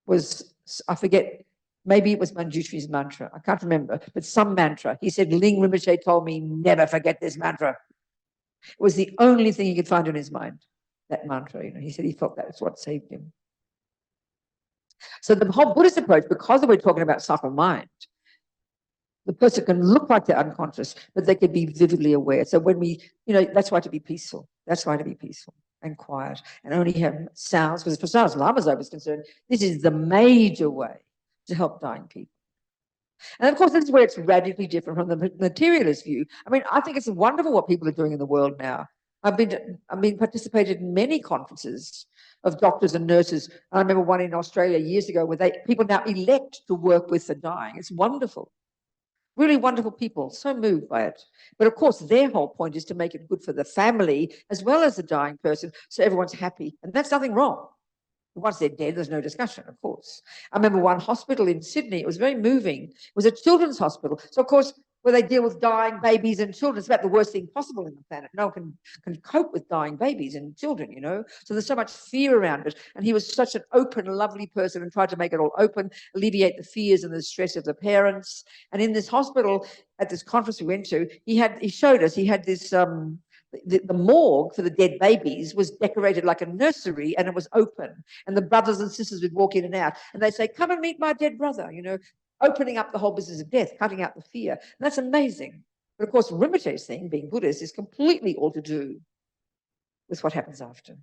was, I forget, maybe it was Manjushri's mantra. I can't remember, but some mantra. He said, Ling Rinpoche told me, never forget this mantra. It was the only thing he could find in his mind, that mantra. He said he felt that was what saved him. So the whole Buddhist approach, because we're talking about subtle mind, the person can look like they're unconscious, but they can be vividly aware. So when we, that's why to be peaceful. That's why to be peaceful and quiet and only have sounds, because as far as Lama Zopa is concerned, this is the major way to help dying people. And of course, this is where it's radically different from the materialist view. I mean, I think it's wonderful what people are doing in the world now. I've been participated in many conferences of doctors and nurses. I remember one in Australia years ago where people now elect to work with the dying. It's wonderful. Really wonderful people, so moved by it. But of course, their whole point is to make it good for the family as well as the dying person, so everyone's happy. And that's nothing wrong. Once they're dead, there's no discussion, of course. I remember one hospital in Sydney, it was very moving. It was a children's hospital. So, of course, where they deal with dying babies and children, it's about the worst thing possible in the planet. No one can cope with dying babies and children, So there's so much fear around it. And he was such an open, lovely person and tried to make it all open, alleviate the fears and the stress of the parents. And in this hospital, at this conference we went to, he showed us, he had this... The morgue for the dead babies was decorated like a nursery, and it was open, and the brothers and sisters would walk in and out, and they'd say, come and meet my dead brother, opening up the whole business of death, cutting out the fear. And that's amazing. But of course, Rinpoche's thing, being Buddhist, is completely all to do with what happens after.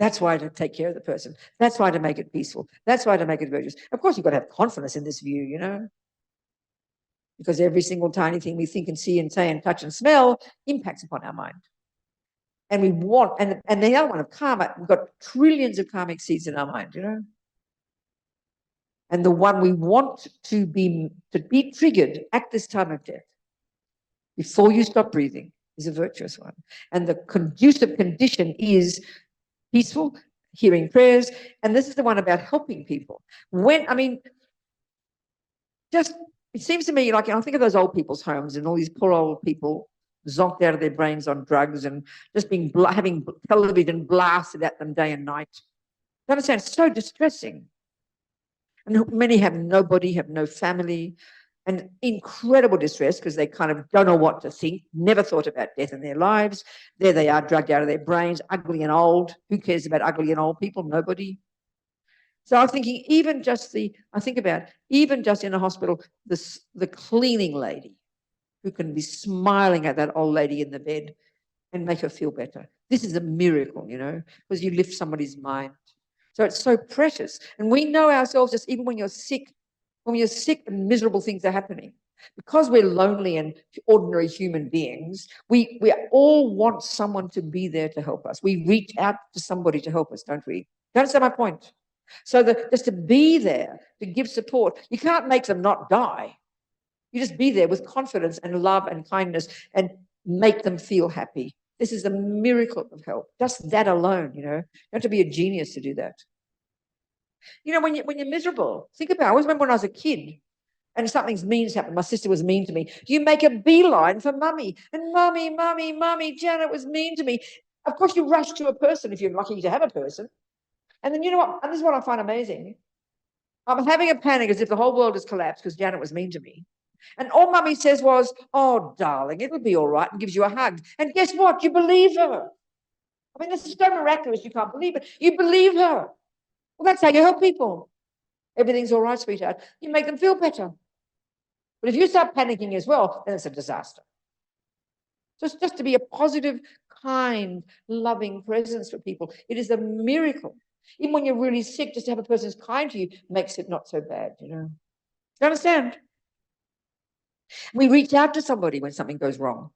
That's why to take care of the person. That's why to make it peaceful. That's why to make it virtuous. Of course, you've got to have confidence in this view, because every single tiny thing we think and see and say and touch and smell impacts upon our mind. And we want, and the other one of karma, we've got trillions of karmic seeds in our mind, And the one we want to be triggered at this time of death, before you stop breathing, is a virtuous one. And the conducive condition is peaceful, hearing prayers, and this is the one about helping people. It seems to me like, I think of those old people's homes and all these poor old people zonked out of their brains on drugs and just having television blasted at them day and night. You understand? It's so distressing. And many have nobody, have no family, and incredible distress because they kind of don't know what to think, never thought about death in their lives. There they are, drugged out of their brains, ugly and old. Who cares about ugly and old people? Nobody. So I was thinking, even just in a hospital, the cleaning lady who can be smiling at that old lady in the bed and make her feel better. This is a miracle, because you lift somebody's mind. So it's so precious. And we know ourselves, just even when you're sick and miserable things are happening, because we're lonely and ordinary human beings, we all want someone to be there to help us. We reach out to somebody to help us, don't we? You understand my point? So just to be there, to give support, you can't make them not die. You just be there with confidence and love and kindness and make them feel happy. This is a miracle of help. Just that alone, you have to be a genius to do that. When you're miserable, think about it. I always remember when I was a kid and something's mean's happened. My sister was mean to me. You make a beeline for mummy. And mummy, Janet was mean to me. Of course, you rush to a person if you're lucky to have a person. And then you know what? And this is what I find amazing. I'm having a panic as if the whole world has collapsed because Janet was mean to me. And all mummy says was, oh, darling, it'll be all right, and gives you a hug. And guess what? You believe her. I mean, this is so miraculous, you can't believe it. You believe her. Well, that's how you help people. Everything's all right, sweetheart. You make them feel better. But if you start panicking as well, then it's a disaster. Just to be a positive, kind, loving presence for people. It is a miracle. Even when you're really sick, just to have a person who's kind to you makes it not so bad, You understand? We reach out to somebody when something goes wrong.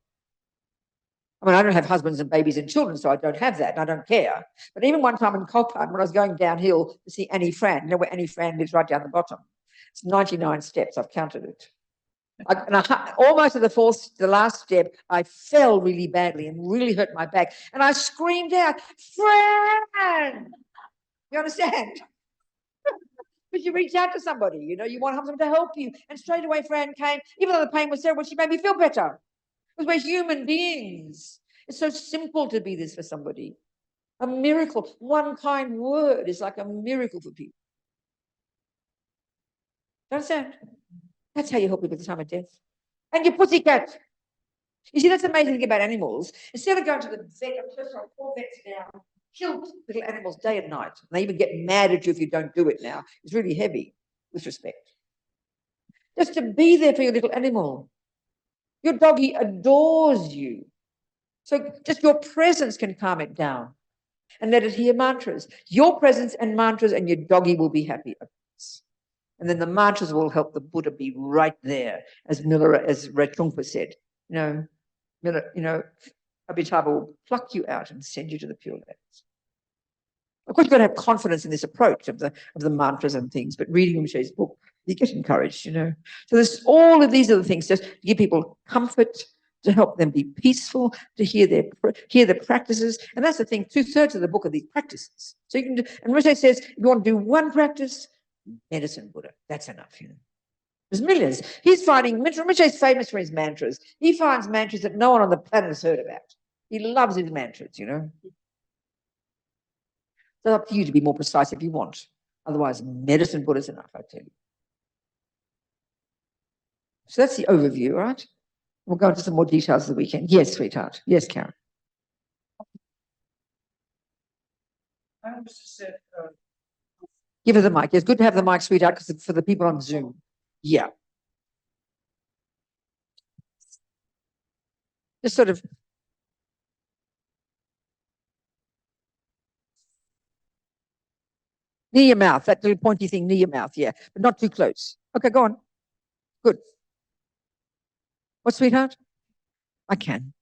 I mean, I don't have husbands and babies and children, so I don't have that, and I don't care. But even one time in Courtin, when I was going downhill to see Annie Fran, where Annie Fran lives right down the bottom. It's 99 steps, I've counted it. Almost at the last step, I fell really badly and really hurt my back. And I screamed out, Fran! You understand? Because you reach out to somebody, you want someone to help you. And straight away, Fran came, even though the pain was terrible, she made me feel better. Because we're human beings. It's so simple to be this for somebody. A miracle. One kind word is like a miracle for people. Do you understand? That's how you help people at the time of death. And your pussycat. You see, that's the amazing thing about animals. Instead of going to the vet, I'm so sorry, poor vets now kill little animals day and night. And they even get mad at you if you don't do it now. It's really heavy, with respect. Just to be there for your little animal. Your doggy adores you. So just your presence can calm it down and let it hear mantras. Your presence and mantras, and your doggy will be happy. And then the mantras will help the Buddha be right there, as Trungpa said. Abhitaba will pluck you out and send you to the Pure Lands. Of course, you've got to have confidence in this approach of the mantras and things, but reading Rinpoche's book, you get encouraged, So there's all of these other things just to give people comfort, to help them be peaceful, to hear the practices. And that's the thing, 2/3 of the book are these practices. So you can do, and Rinpoche says, if you want to do one practice, medicine Buddha, that's enough, There's millions. Rinpoche's famous for his mantras. He finds mantras that no one on the planet has heard about. He loves his mantras, It's up to you to be more precise if you want. Otherwise, medicine Buddha's enough, I tell you. So that's the overview, right? We'll go into some more details of the weekend. Yes, sweetheart. Yes, Karen. I was just said, give her the mic. It's good to have the mic, sweetheart, because for the people on Zoom. Yeah. Just sort of. Near your mouth, that little pointy thing near your mouth, yeah, but not too close. Okay, go on. Good. What, sweetheart? I can.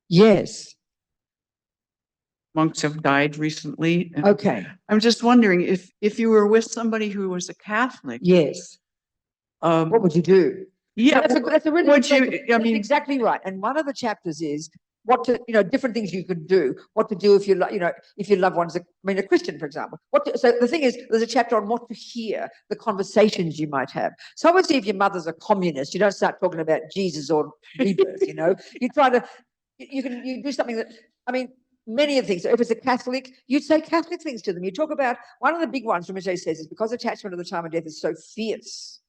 Yes. monks have died recently. Okay. I'm just wondering if you were with somebody who was a Catholic. Yes. What would you do? Yeah, that's a really would good you? I mean, exactly right. And one of the chapters is what to, different things you could do. What to do if if your loved one's, a Christian, for example. So the thing is, there's a chapter on what to hear, the conversations you might have. So obviously, if your mother's a communist, you don't start talking about Jesus or rebirth. You try to, you do something that, many of the things. So if it's a Catholic, you'd say Catholic things to them. You talk about one of the big ones Rinpoche says is because attachment at the time of death is so fierce.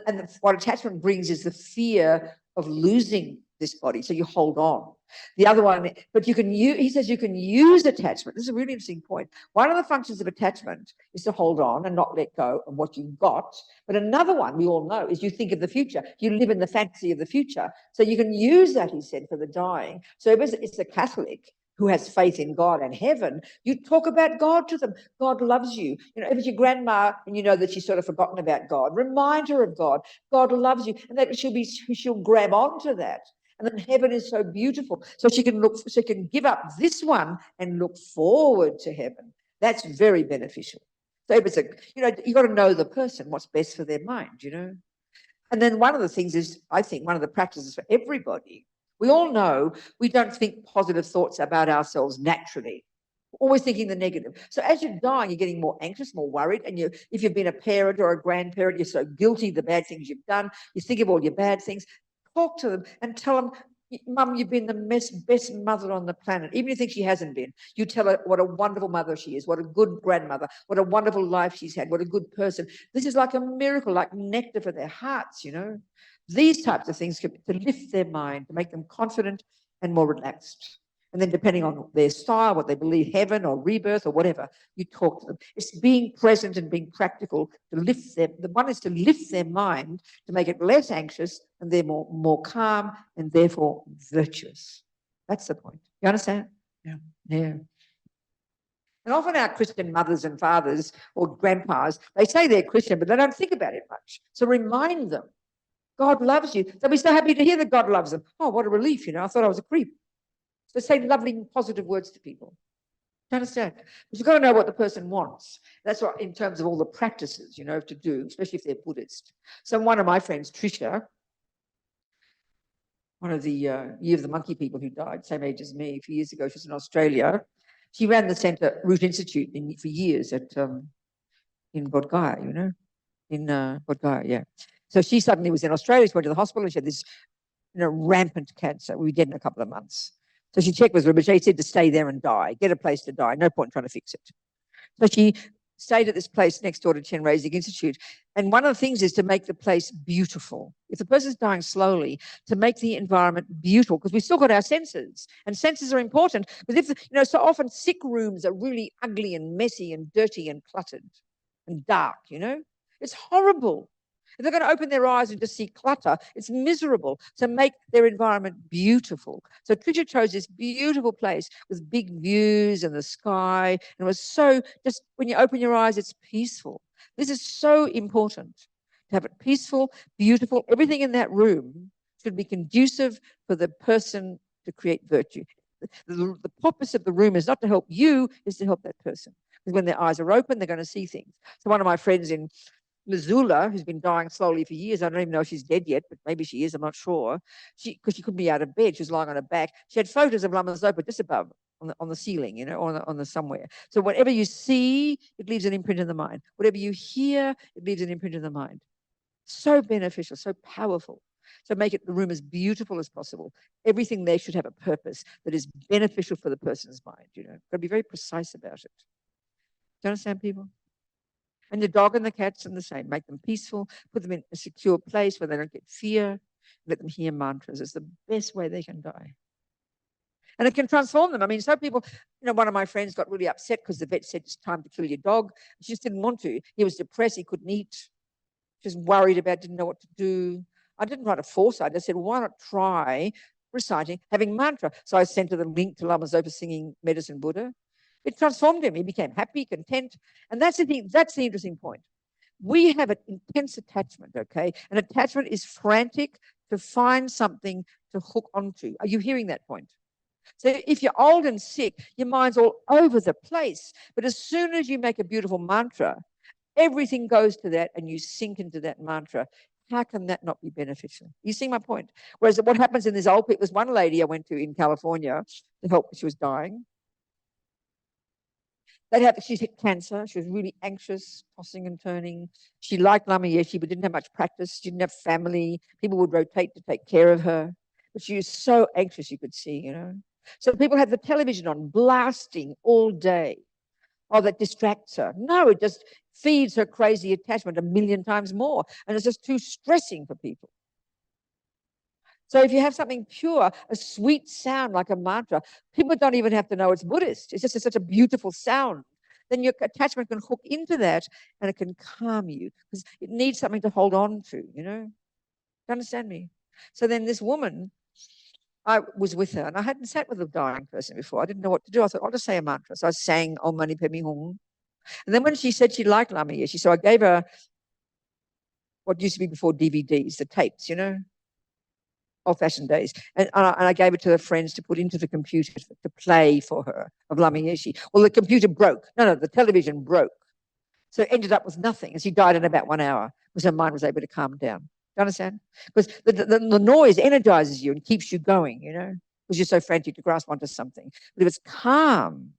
And what attachment brings is the fear of losing this body. So you hold on. The other one, but he says you can use attachment. This is a really interesting point. One of the functions of attachment is to hold on and not let go of what you've got. But another one we all know is you think of the future. You live in the fantasy of the future. So you can use that, he said, for the dying. So if it's a Catholic who has faith in God and heaven, you talk about God to them. God loves you. If it's your grandma and you know that she's sort of forgotten about God, remind her of God. God loves you. And that she'll grab onto that. And then heaven is so beautiful. So she can give up this one and look forward to heaven. That's very beneficial. So if it's you got to know the person, what's best for their mind, And then one of the things is, I think, one of the practices for everybody, we all know we don't think positive thoughts about ourselves naturally. We're always thinking the negative. So as you're dying, you're getting more anxious, more worried. And if you've been a parent or a grandparent, you're so guilty of the bad things you've done. You think of all your bad things. Talk to them and tell them, Mum, you've been the best mother on the planet. Even if you think she hasn't been, you tell her what a wonderful mother she is, what a good grandmother, what a wonderful life she's had, what a good person. This is like a miracle, like nectar for their hearts, These types of things to lift their mind, to make them confident and more relaxed. And then depending on their style, what they believe, heaven or rebirth or whatever, you talk to them. It's being present and being practical to lift them. The one is to lift their mind to make it less anxious and they're more calm and therefore virtuous. That's the point. You understand? Yeah. Yeah. And often our Christian mothers and fathers or grandpas, they say they're Christian, but they don't think about it much. So remind them, God loves you. They'll be so happy to hear that God loves them. Oh, what a relief, I thought I was a creep. So say lovely, positive words to people. Do you understand? But you've got to know what the person wants. That's what, in terms of all the practices, to do, especially if they're Buddhist. So one of my friends, Trisha, one of the Year of the Monkey people who died, same age as me, a few years ago, she was in Australia. She ran the Centre Root Institute for years in Bodh Gaya, in Bodh Gaya, yeah. So she suddenly was in Australia, she went to the hospital, and she had this rampant cancer. We'd be dead in a couple of months. So she checked with Rinpoche. He said to stay there and die, get a place to die. No point trying to fix it. So she stayed at this place next door to Chen Reisig Institute. And one of the things is to make the place beautiful. If the person's dying slowly, to make the environment beautiful, because we've still got our senses, and senses are important. Because if, so often sick rooms are really ugly and messy and dirty and cluttered and dark, it's horrible. If they're going to open their eyes and just see clutter, it's miserable. So make their environment beautiful. So Trisha chose this beautiful place with big views and the sky. And it was so, just when you open your eyes, it's peaceful. This is so important, to have it peaceful, beautiful. Everything in that room should be conducive for the person to create virtue. The purpose of the room is not to help you, is to help that person. Because when their eyes are open, they're going to see things. So one of my friends in Missoula, who's been dying slowly for years. I don't even know if she's dead yet, but maybe she is. I'm not sure. Because she couldn't be out of bed. She was lying on her back. She had photos of Lama Zopa just above on the ceiling, on the somewhere. So whatever you see, it leaves an imprint in the mind. Whatever you hear, it leaves an imprint in the mind. So beneficial, so powerful. So make the room as beautiful as possible. Everything there should have a purpose that is beneficial for the person's mind. Got to be very precise about it. Do you understand, people? And the dog and the cats are the same. Make them peaceful, put them in a secure place where they don't get fear, let them hear mantras. It's the best way they can die. And it can transform them. I mean, some people, one of my friends got really upset because the vet said it's time to kill your dog. She just didn't want to. He was depressed. He couldn't eat. She was worried about, didn't know what to do. I didn't try to force her. I just said, well, why not try reciting, having mantra? So I sent her the link to Lama Zopa singing Medicine Buddha. It transformed him. He became happy, content. And that's the thing. That's the interesting point. We have an intense attachment, okay? An attachment is frantic to find something to hook onto. Are you hearing that point? So if you're old and sick, your mind's all over the place. But as soon as you make a beautiful mantra, everything goes to that and you sink into that mantra. How can that not be beneficial? You see my point? Whereas what happens in this old people, there's one lady I went to in California to help, she was dying. She had cancer. She was really anxious, tossing and turning. She liked Lama Yeshe, but didn't have much practice. She didn't have family. People would rotate to take care of her. But she was so anxious, you could see, So people had the television on, blasting all day. Oh, that distracts her. No, it just feeds her crazy attachment 1,000,000 times more. And it's just too stressing for people. So if you have something pure, a sweet sound like a mantra, people don't even have to know it's Buddhist. It's just such a beautiful sound. Then your attachment can hook into that and it can calm you because it needs something to hold on to, Do you understand me? So then this woman, I was with her and I hadn't sat with a dying person before. I didn't know what to do. I thought, I'll just say a mantra. So I sang Om Mani Padme Hum. And then when she said she liked Lama Yeshe, so I gave her what used to be before DVDs, the tapes, old-fashioned days. And I gave it to her friends to put into the computer to play for her of Lama Yeshe. Well, the computer broke. No, the television broke. So it ended up with nothing. And she died in about 1 hour because her mind was able to calm down. Do you understand? Because the noise energizes you and keeps you going, because you're so frantic to grasp onto something. But if it's calm,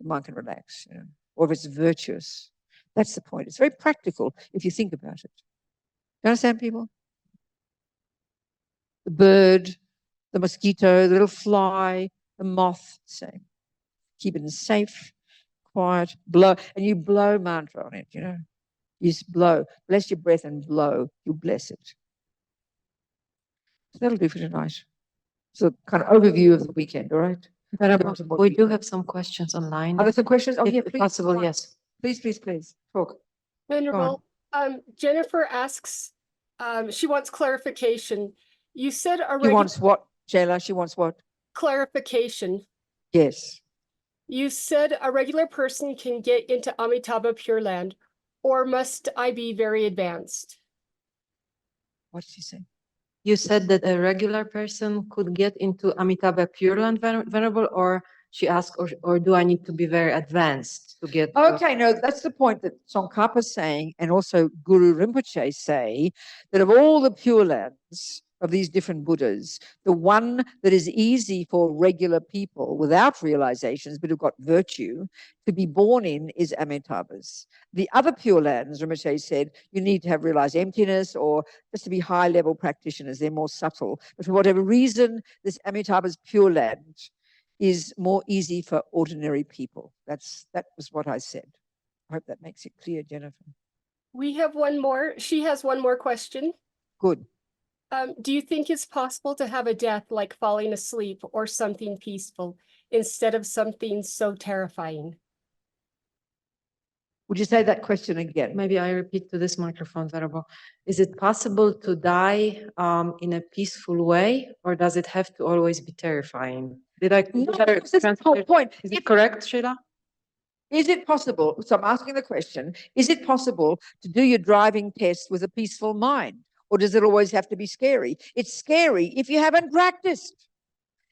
the mind can relax, or if it's virtuous. That's the point. It's very practical if you think about it. Do you understand, people? The bird, the mosquito, the little fly, the moth, same. Keep it safe, quiet, blow, and you blow mantra on it, You just blow. Bless your breath and blow. You bless it. So that'll do for tonight. So kind of overview of the weekend, all right? We do have some questions online. Are there some questions? Oh, If yeah, please. possible, yes. Please. Talk. Venerable, Jennifer asks, she wants clarification. You said She wants what, Jayla? She wants what? clarification. Yes. You said a regular person can get into Amitabha Pure Land, or must I be very advanced? What did she say? You said that a regular person could get into Amitabha Pure Land, Venerable, or she asked, or do I need to be very advanced to get? Okay, no, that's the point that Tsongkhapa's saying, and also Guru Rinpoche say, that of all the Pure Lands, of these different Buddhas, the one that is easy for regular people without realizations, but who've got virtue, to be born in is Amitabha's. The other Pure Lands, Rinpoche said, you need to have realized emptiness or just to be high-level practitioners. They're more subtle. But for whatever reason, this Amitabha's Pure Land is more easy for ordinary people. That was what I said. I hope that makes it clear, Jennifer. We have one more. She has one more question. Good. Do you think it's possible to have a death like falling asleep or something peaceful instead of something so terrifying? Would you say that question again? Maybe I repeat to this microphone, Venerable. Is it possible to die in a peaceful way, or does it have to always be terrifying? Did I? No, that's the whole point. Is it correct, Sheila? Is it possible? So I'm asking the question, is it possible to do your driving test with a peaceful mind? Or does it always have to be scary? It's scary if you haven't practiced.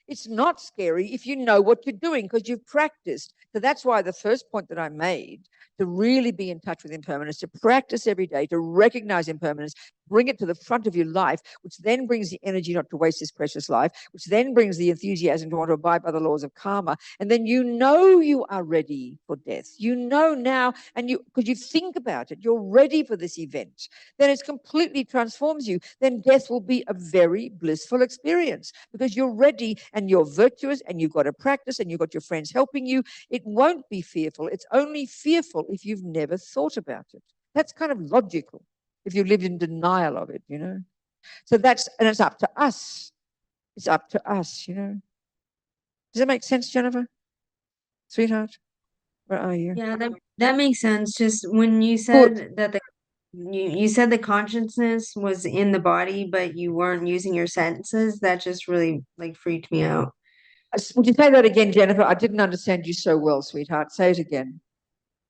It's not scary if you know what you're doing because you've practiced. So that's why the first point that I made, to really be in touch with impermanence, to practice every day, to recognize impermanence, bring it to the front of your life, which then brings the energy not to waste this precious life, which then brings the enthusiasm to want to abide by the laws of karma. And then you know you are ready for death. You know now, and because you think about it, you're ready for this event. Then it completely transforms you. Then death will be a very blissful experience because you're ready and you're virtuous and you've got to practice and you've got your friends helping you. It won't be fearful. It's only fearful if you've never thought about it. That's kind of logical if you lived in denial of it, you know. So and it's up to us. It's up to us, you know. Does that make sense, Jennifer? Sweetheart, where are you? Yeah, that makes sense. Just when you said that you said the consciousness was in the body, but you weren't using your senses, that just really like freaked me out. Would you say that again, Jennifer? I didn't understand you so well, sweetheart. Say it again.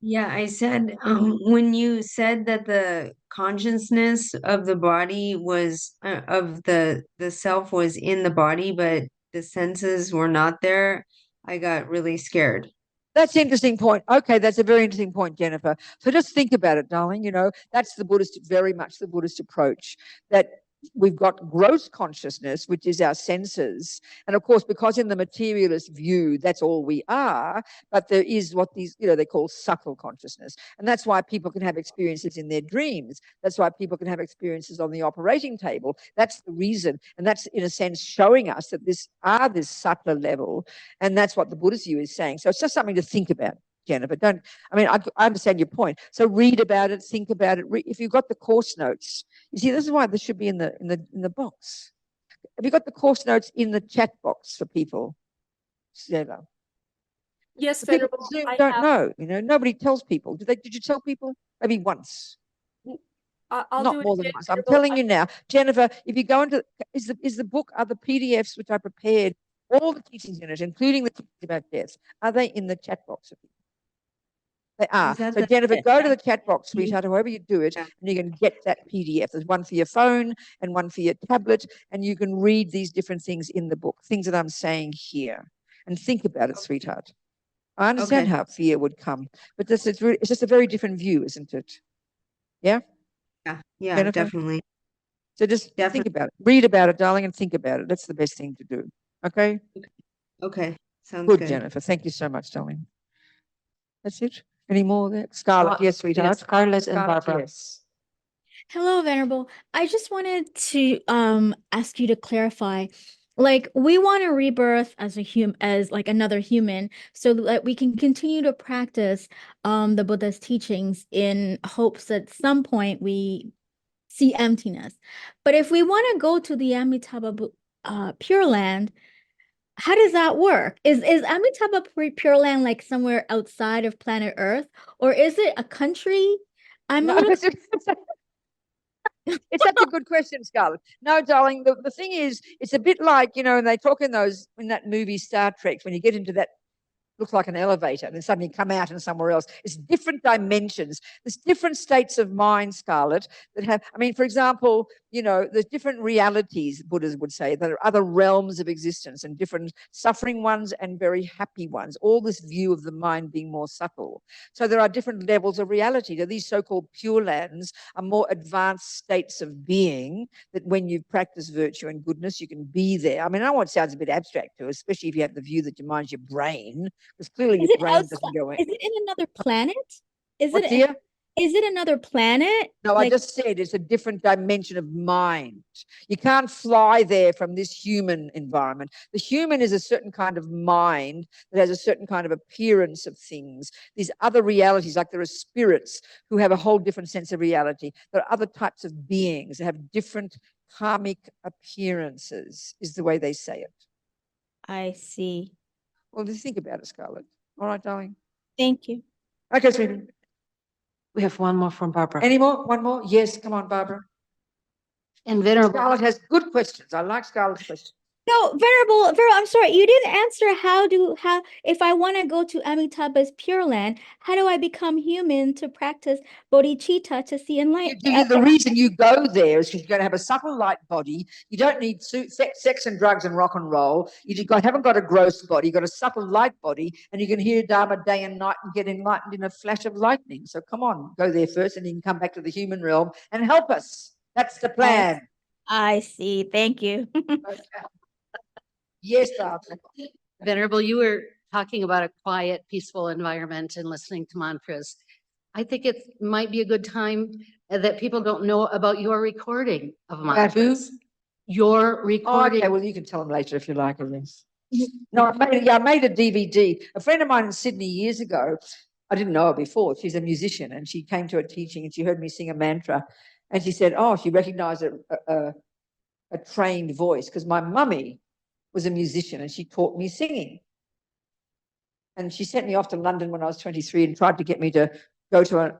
Yeah, I said when you said that the consciousness of the body was of the self was in the body, but the senses were not there, I got really scared. That's an interesting point. Okay, that's a very interesting point, Jennifer. So just think about it, darling. You know, that's the Buddhist, very much the Buddhist approach, that we've got gross consciousness, which is our senses. And of course, because in the materialist view, that's all we are, but there is what these, you know, they call subtle consciousness. And that's why people can have experiences in their dreams. That's why people can have experiences on the operating table. That's the reason. And that's, in a sense, showing us that this subtler level. And that's what the Buddhist view is saying. So it's just something to think about, Jennifer. I understand your point. So read about it, think about it. If you've got the course notes, you see, this is why this should be in the box. Have you got the course notes in the chat box for people? Sheila? Yes, People Venerable. Zoom I don't have. know. You know, nobody tells people. Did you tell people? Maybe once. I'll Not do it more than again, once. I'm Venerable. telling you now, Jennifer. If you go into is the book, are the PDFs which I prepared, all the teachings in it, including the teachings about death, are they in the chat box? They are. Is that So the- Jennifer, go to the chat box, Mhm. sweetheart, however you do it, Yeah. and you can get that PDF. There's one for your phone and one for your tablet, and you can read these different things in the book, things that I'm saying here. And think about it, sweetheart. I understand Okay. how fear would come, but it's just a very different view, isn't it? Yeah? Yeah, Jennifer? definitely. So just think Definitely. about it. Read about it, darling, and think about it. That's the best thing to do. Okay? Okay. Sounds Good, good. Jennifer. Thank you so much, darling. That's it. Any more there? Scarlett, yes, sweetheart. Yes, Scarlett and Scarlett, Barbara. yes. Hello, Venerable. I just wanted to ask you to clarify. Like, we want a rebirth as as like another human, so that we can continue to practice the Buddha's teachings in hopes that at some point we see emptiness. But if we want to go to the Amitabha Pure Land, how does that work? Is Amitabha Pure Land like somewhere outside of planet Earth, or is it a country? I'm a No, little it's such a good question, Scarlett. No, darling, the thing is, it's a bit like, you know, and they talk in that movie Star Trek, when you get into that, looks like an elevator, and then suddenly come out and somewhere else. It's different dimensions. There's different states of mind, Scarlett, that have, I mean, for example, you know, there's different realities, Buddhas would say. There are other realms of existence and different suffering ones and very happy ones. All this view of the mind being more subtle. So there are different levels of reality. Now, these so-called pure lands are more advanced states of being that when you practice virtue and goodness, you can be there. I mean, I know it sounds a bit abstract to us, especially if you have the view that your mind's your brain, because clearly Is your it brain outside? doesn't go in. Is it in another planet? Is What's it here? is it another planet? No, Like, I just said it's a different dimension of mind. You can't fly there from this human environment. The human is a certain kind of mind that has a certain kind of appearance of things. These other realities, like there are spirits who have a whole different sense of reality. There are other types of beings that have different karmic appearances, is the way they say it. I see. Well, just think about it, Scarlett. All right, darling. Thank you. Okay, sweetie. We have one more from Barbara. Any more? One more? Yes, come on, Barbara. And Venerable, Scarlett has good questions. I like Scarlett's questions. No, Venerable, I'm sorry, you didn't answer how if I want to go to Amitabha's Pure Land, how do I become human to practice bodhicitta to see enlightenment? The reason you go there is because you're going to have a subtle light body. You don't need sex and drugs and rock and roll. Haven't got a gross body. You've got a subtle light body, and you can hear Dharma day and night and get enlightened in a flash of lightning. So come on, go there first, and you can come back to the human realm and help us. That's the plan. I see. Thank you. Yes, Barbara. Venerable, you were talking about a quiet, peaceful environment and listening to mantras. I think it might be a good time that people don't know about your recording of mantras. Your recording. Okay, well, you can tell them later if you like, I guess. No, I made a DVD. A friend of mine in Sydney years ago, I didn't know her before. She's a musician, and she came to a teaching and she heard me sing a mantra. And she said, she recognized a trained voice, because my mummy was a musician and she taught me singing. And she sent me off to London when I was 23 and tried to get me to go to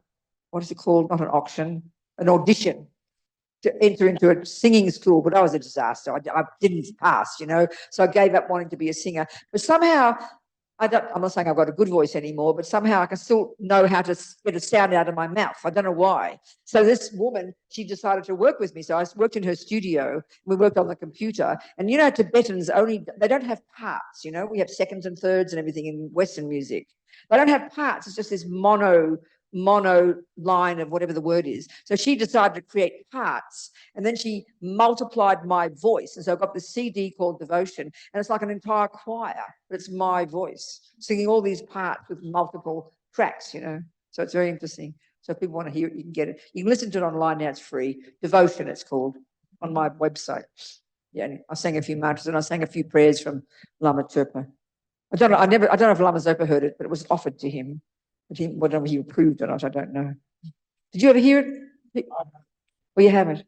what is it called? Not an auction, an audition to enter into a singing school, but I was a disaster. I didn't pass, so I gave up wanting to be a singer. But somehow, I'm not saying I've got a good voice anymore, but somehow I can still know how to get a sound out of my mouth. I don't know why. So this woman, she decided to work with me. So I worked in her studio. We worked on the computer. And Tibetans they don't have parts, we have seconds and thirds and everything in Western music. They don't have parts. It's just this mono line of whatever the word is. So she decided to create parts, and then she multiplied my voice. And so I got this CD called Devotion, and it's like an entire choir, but it's my voice singing all these parts with multiple tracks, So it's very interesting. So if people want to hear it, you can get it. You can listen to it online now. It's free. Devotion, it's called, on my website. Yeah, I sang a few mantras and I sang a few prayers from Lama Zopa. I don't know if Lama Zopa heard it, but it was offered to him. Whether he approved or not, I don't know. Did you ever hear it? Well, you haven't.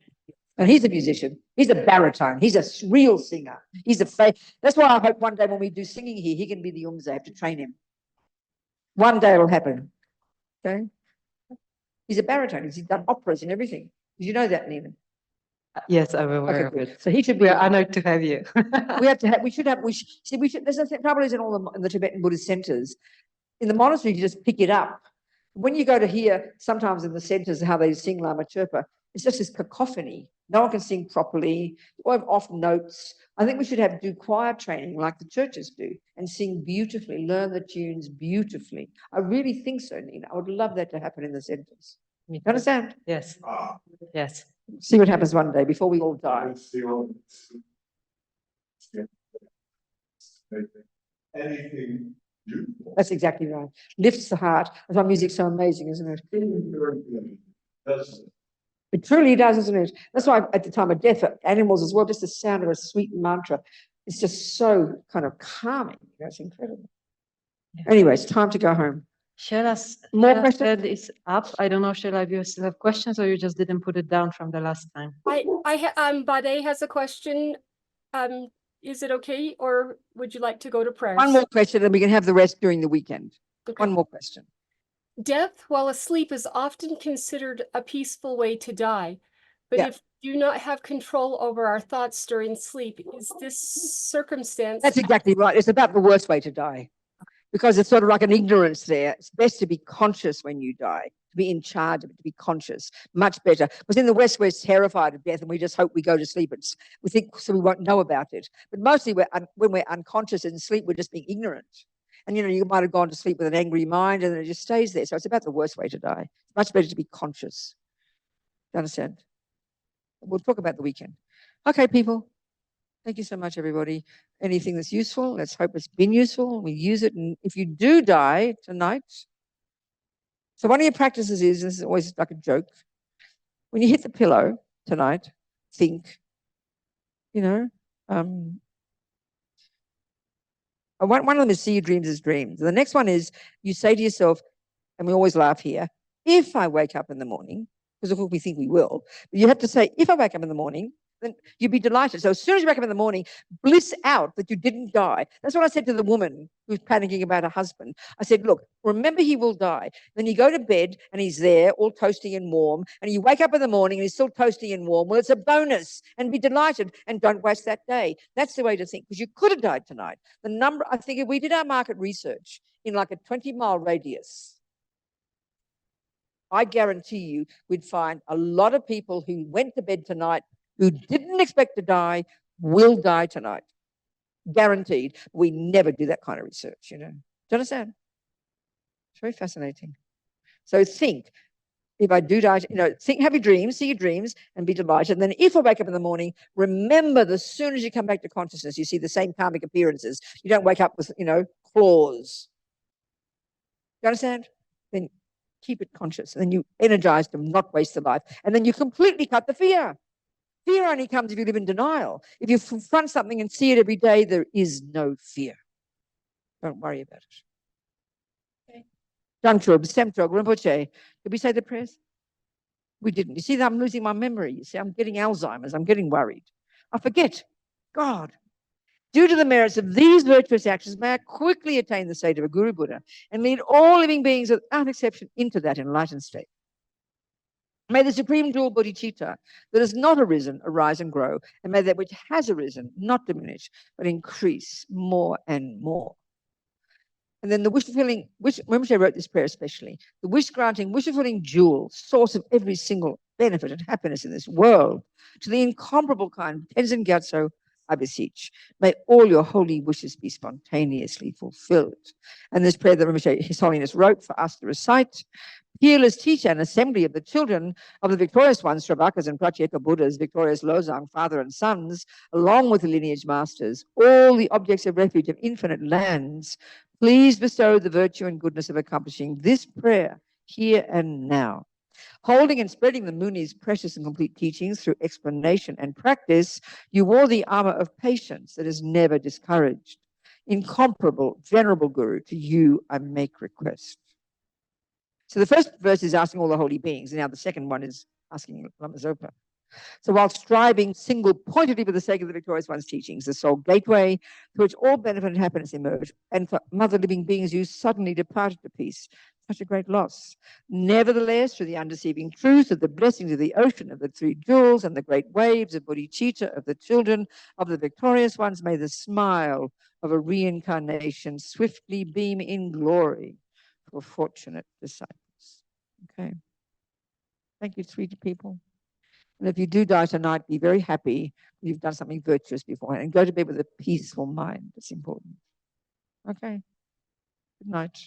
And he's a musician. He's a baritone. He's a real singer. That's why I hope one day when we do singing here, he can be the Umza. I have to train him. One day it'll happen. Okay? He's a baritone. He's done operas and everything. Did you know that, Nina? Yes, I'm aware of good. it. So he should be. We're honored to have you. There's the trouble is in the Tibetan Buddhist centers. In the monastery, you just pick it up. When you go to hear, sometimes in the centers, how they sing Lama Zopa, it's just this cacophony. No one can sing properly, or have off notes. I think we should do choir training like the churches do and sing beautifully, learn the tunes beautifully. I really think so, Nina. I would love that to happen in the centers. You understand? Yes. Yes. See what happens one day before we all die. Anything beautiful. That's exactly right. Lifts the heart. That's why music's so amazing, isn't it? It truly does, isn't it? That's why at the time of death, animals as well, just the sound of a sweet mantra, it's just so kind of calming. That's incredible. Yeah. Anyway, it's time to go home. More questions? Is up. I don't know, Sheila, if you still have questions or you just didn't put it down from the last time? Bade has a question. Is it okay, or would you like to go to prayers? One more question, and we can have the rest during the weekend. Okay. One more question. Death while asleep is often considered a peaceful way to die. But if we do not have control over our thoughts during sleep, is this circumstance... That's exactly right. It's about the worst way to die, because it's sort of like an ignorance there. It's best to be conscious when you die. to be in charge of it, to be conscious. Much better. Because in the West, we're terrified of death and we just hope we go to sleep. We think so we won't know about it. But mostly when we're unconscious in sleep, we're just being ignorant. And, you might have gone to sleep with an angry mind and then it just stays there. So it's about the worst way to die. It's much better to be conscious. Do you understand? We'll talk about the weekend. Okay, people. Thank you so much, everybody. Anything that's useful, let's hope it's been useful. We use it. And if you do die tonight, so one of your practices is, this is always like a joke, when you hit the pillow tonight, think, one of them is see your dreams as dreams. The next one is you say to yourself, and we always laugh here, if I wake up in the morning, because of course we think we will, but you have to say, if I wake up in the morning, then you'd be delighted. So as soon as you wake up in the morning, bliss out that you didn't die. That's what I said to the woman who's panicking about her husband. I said, look, remember he will die. Then you go to bed and he's there all toasty and warm, and you wake up in the morning and he's still toasty and warm. Well, it's a bonus, and be delighted and don't waste that day. That's the way to think, because you could have died tonight. I think if we did our market research in like a 20-mile radius, I guarantee you we'd find a lot of people who went to bed tonight who didn't expect to die will die tonight. Guaranteed. We never do that kind of research, Do you understand? It's very fascinating. So think, if I do die, think, have your dreams, see your dreams, and be delighted. And then if I wake up in the morning, remember that as soon as you come back to consciousness, you see the same karmic appearances. You don't wake up with, claws. You understand? Then keep it conscious. And then you energize them, not waste the life. And then you completely cut the fear. Fear only comes if you live in denial. If you confront something and see it every day, there is no fear. Don't worry about it. Okay. Dantrub, Semtrog, Rinpoche. Did we say the prayers? We didn't. You see, I'm losing my memory. You see, I'm getting Alzheimer's. I'm getting worried. I forget. God. Due to the merits of these virtuous actions, may I quickly attain the state of a Guru Buddha and lead all living beings without exception into that enlightened state. May the supreme jewel bodhicitta that has not arisen arise and grow, and may that which has arisen not diminish, but increase more and more. And then the wish-fulfilling, Rinpoche wrote this prayer especially, the wish-granting, wish-fulfilling jewel, source of every single benefit and happiness in this world, to the incomparable kind, Tenzin Gyatso, I beseech, may all your holy wishes be spontaneously fulfilled. And this prayer that Rinpoche, His Holiness, wrote for us to recite, peerless teacher and assembly of the children of the victorious ones, Shravakas and Pratyeka Buddhas, victorious Lozang, father and sons, along with the lineage masters, all the objects of refuge of infinite lands, please bestow the virtue and goodness of accomplishing this prayer here and now. Holding and spreading the Muni's precious and complete teachings through explanation and practice, you wore the armor of patience that is never discouraged. Incomparable, venerable Guru, to you I make request. So the first verse is asking all the holy beings, and now the second one is asking Lama Zopa. So while striving single-pointedly for the sake of the victorious one's teachings, the sole gateway through which all benefit and happiness emerge, and for mother living beings you suddenly departed to peace, such a great loss. Nevertheless, through the undeceiving truth of the blessings of the ocean of the three jewels and the great waves of bodhicitta of the children of the victorious ones, may the smile of a reincarnation swiftly beam in glory for fortunate disciples. Okay. Thank you, sweet people. And if you do die tonight, be very happy you've done something virtuous beforehand, and go to bed with a peaceful mind. It's important. Okay. Good night.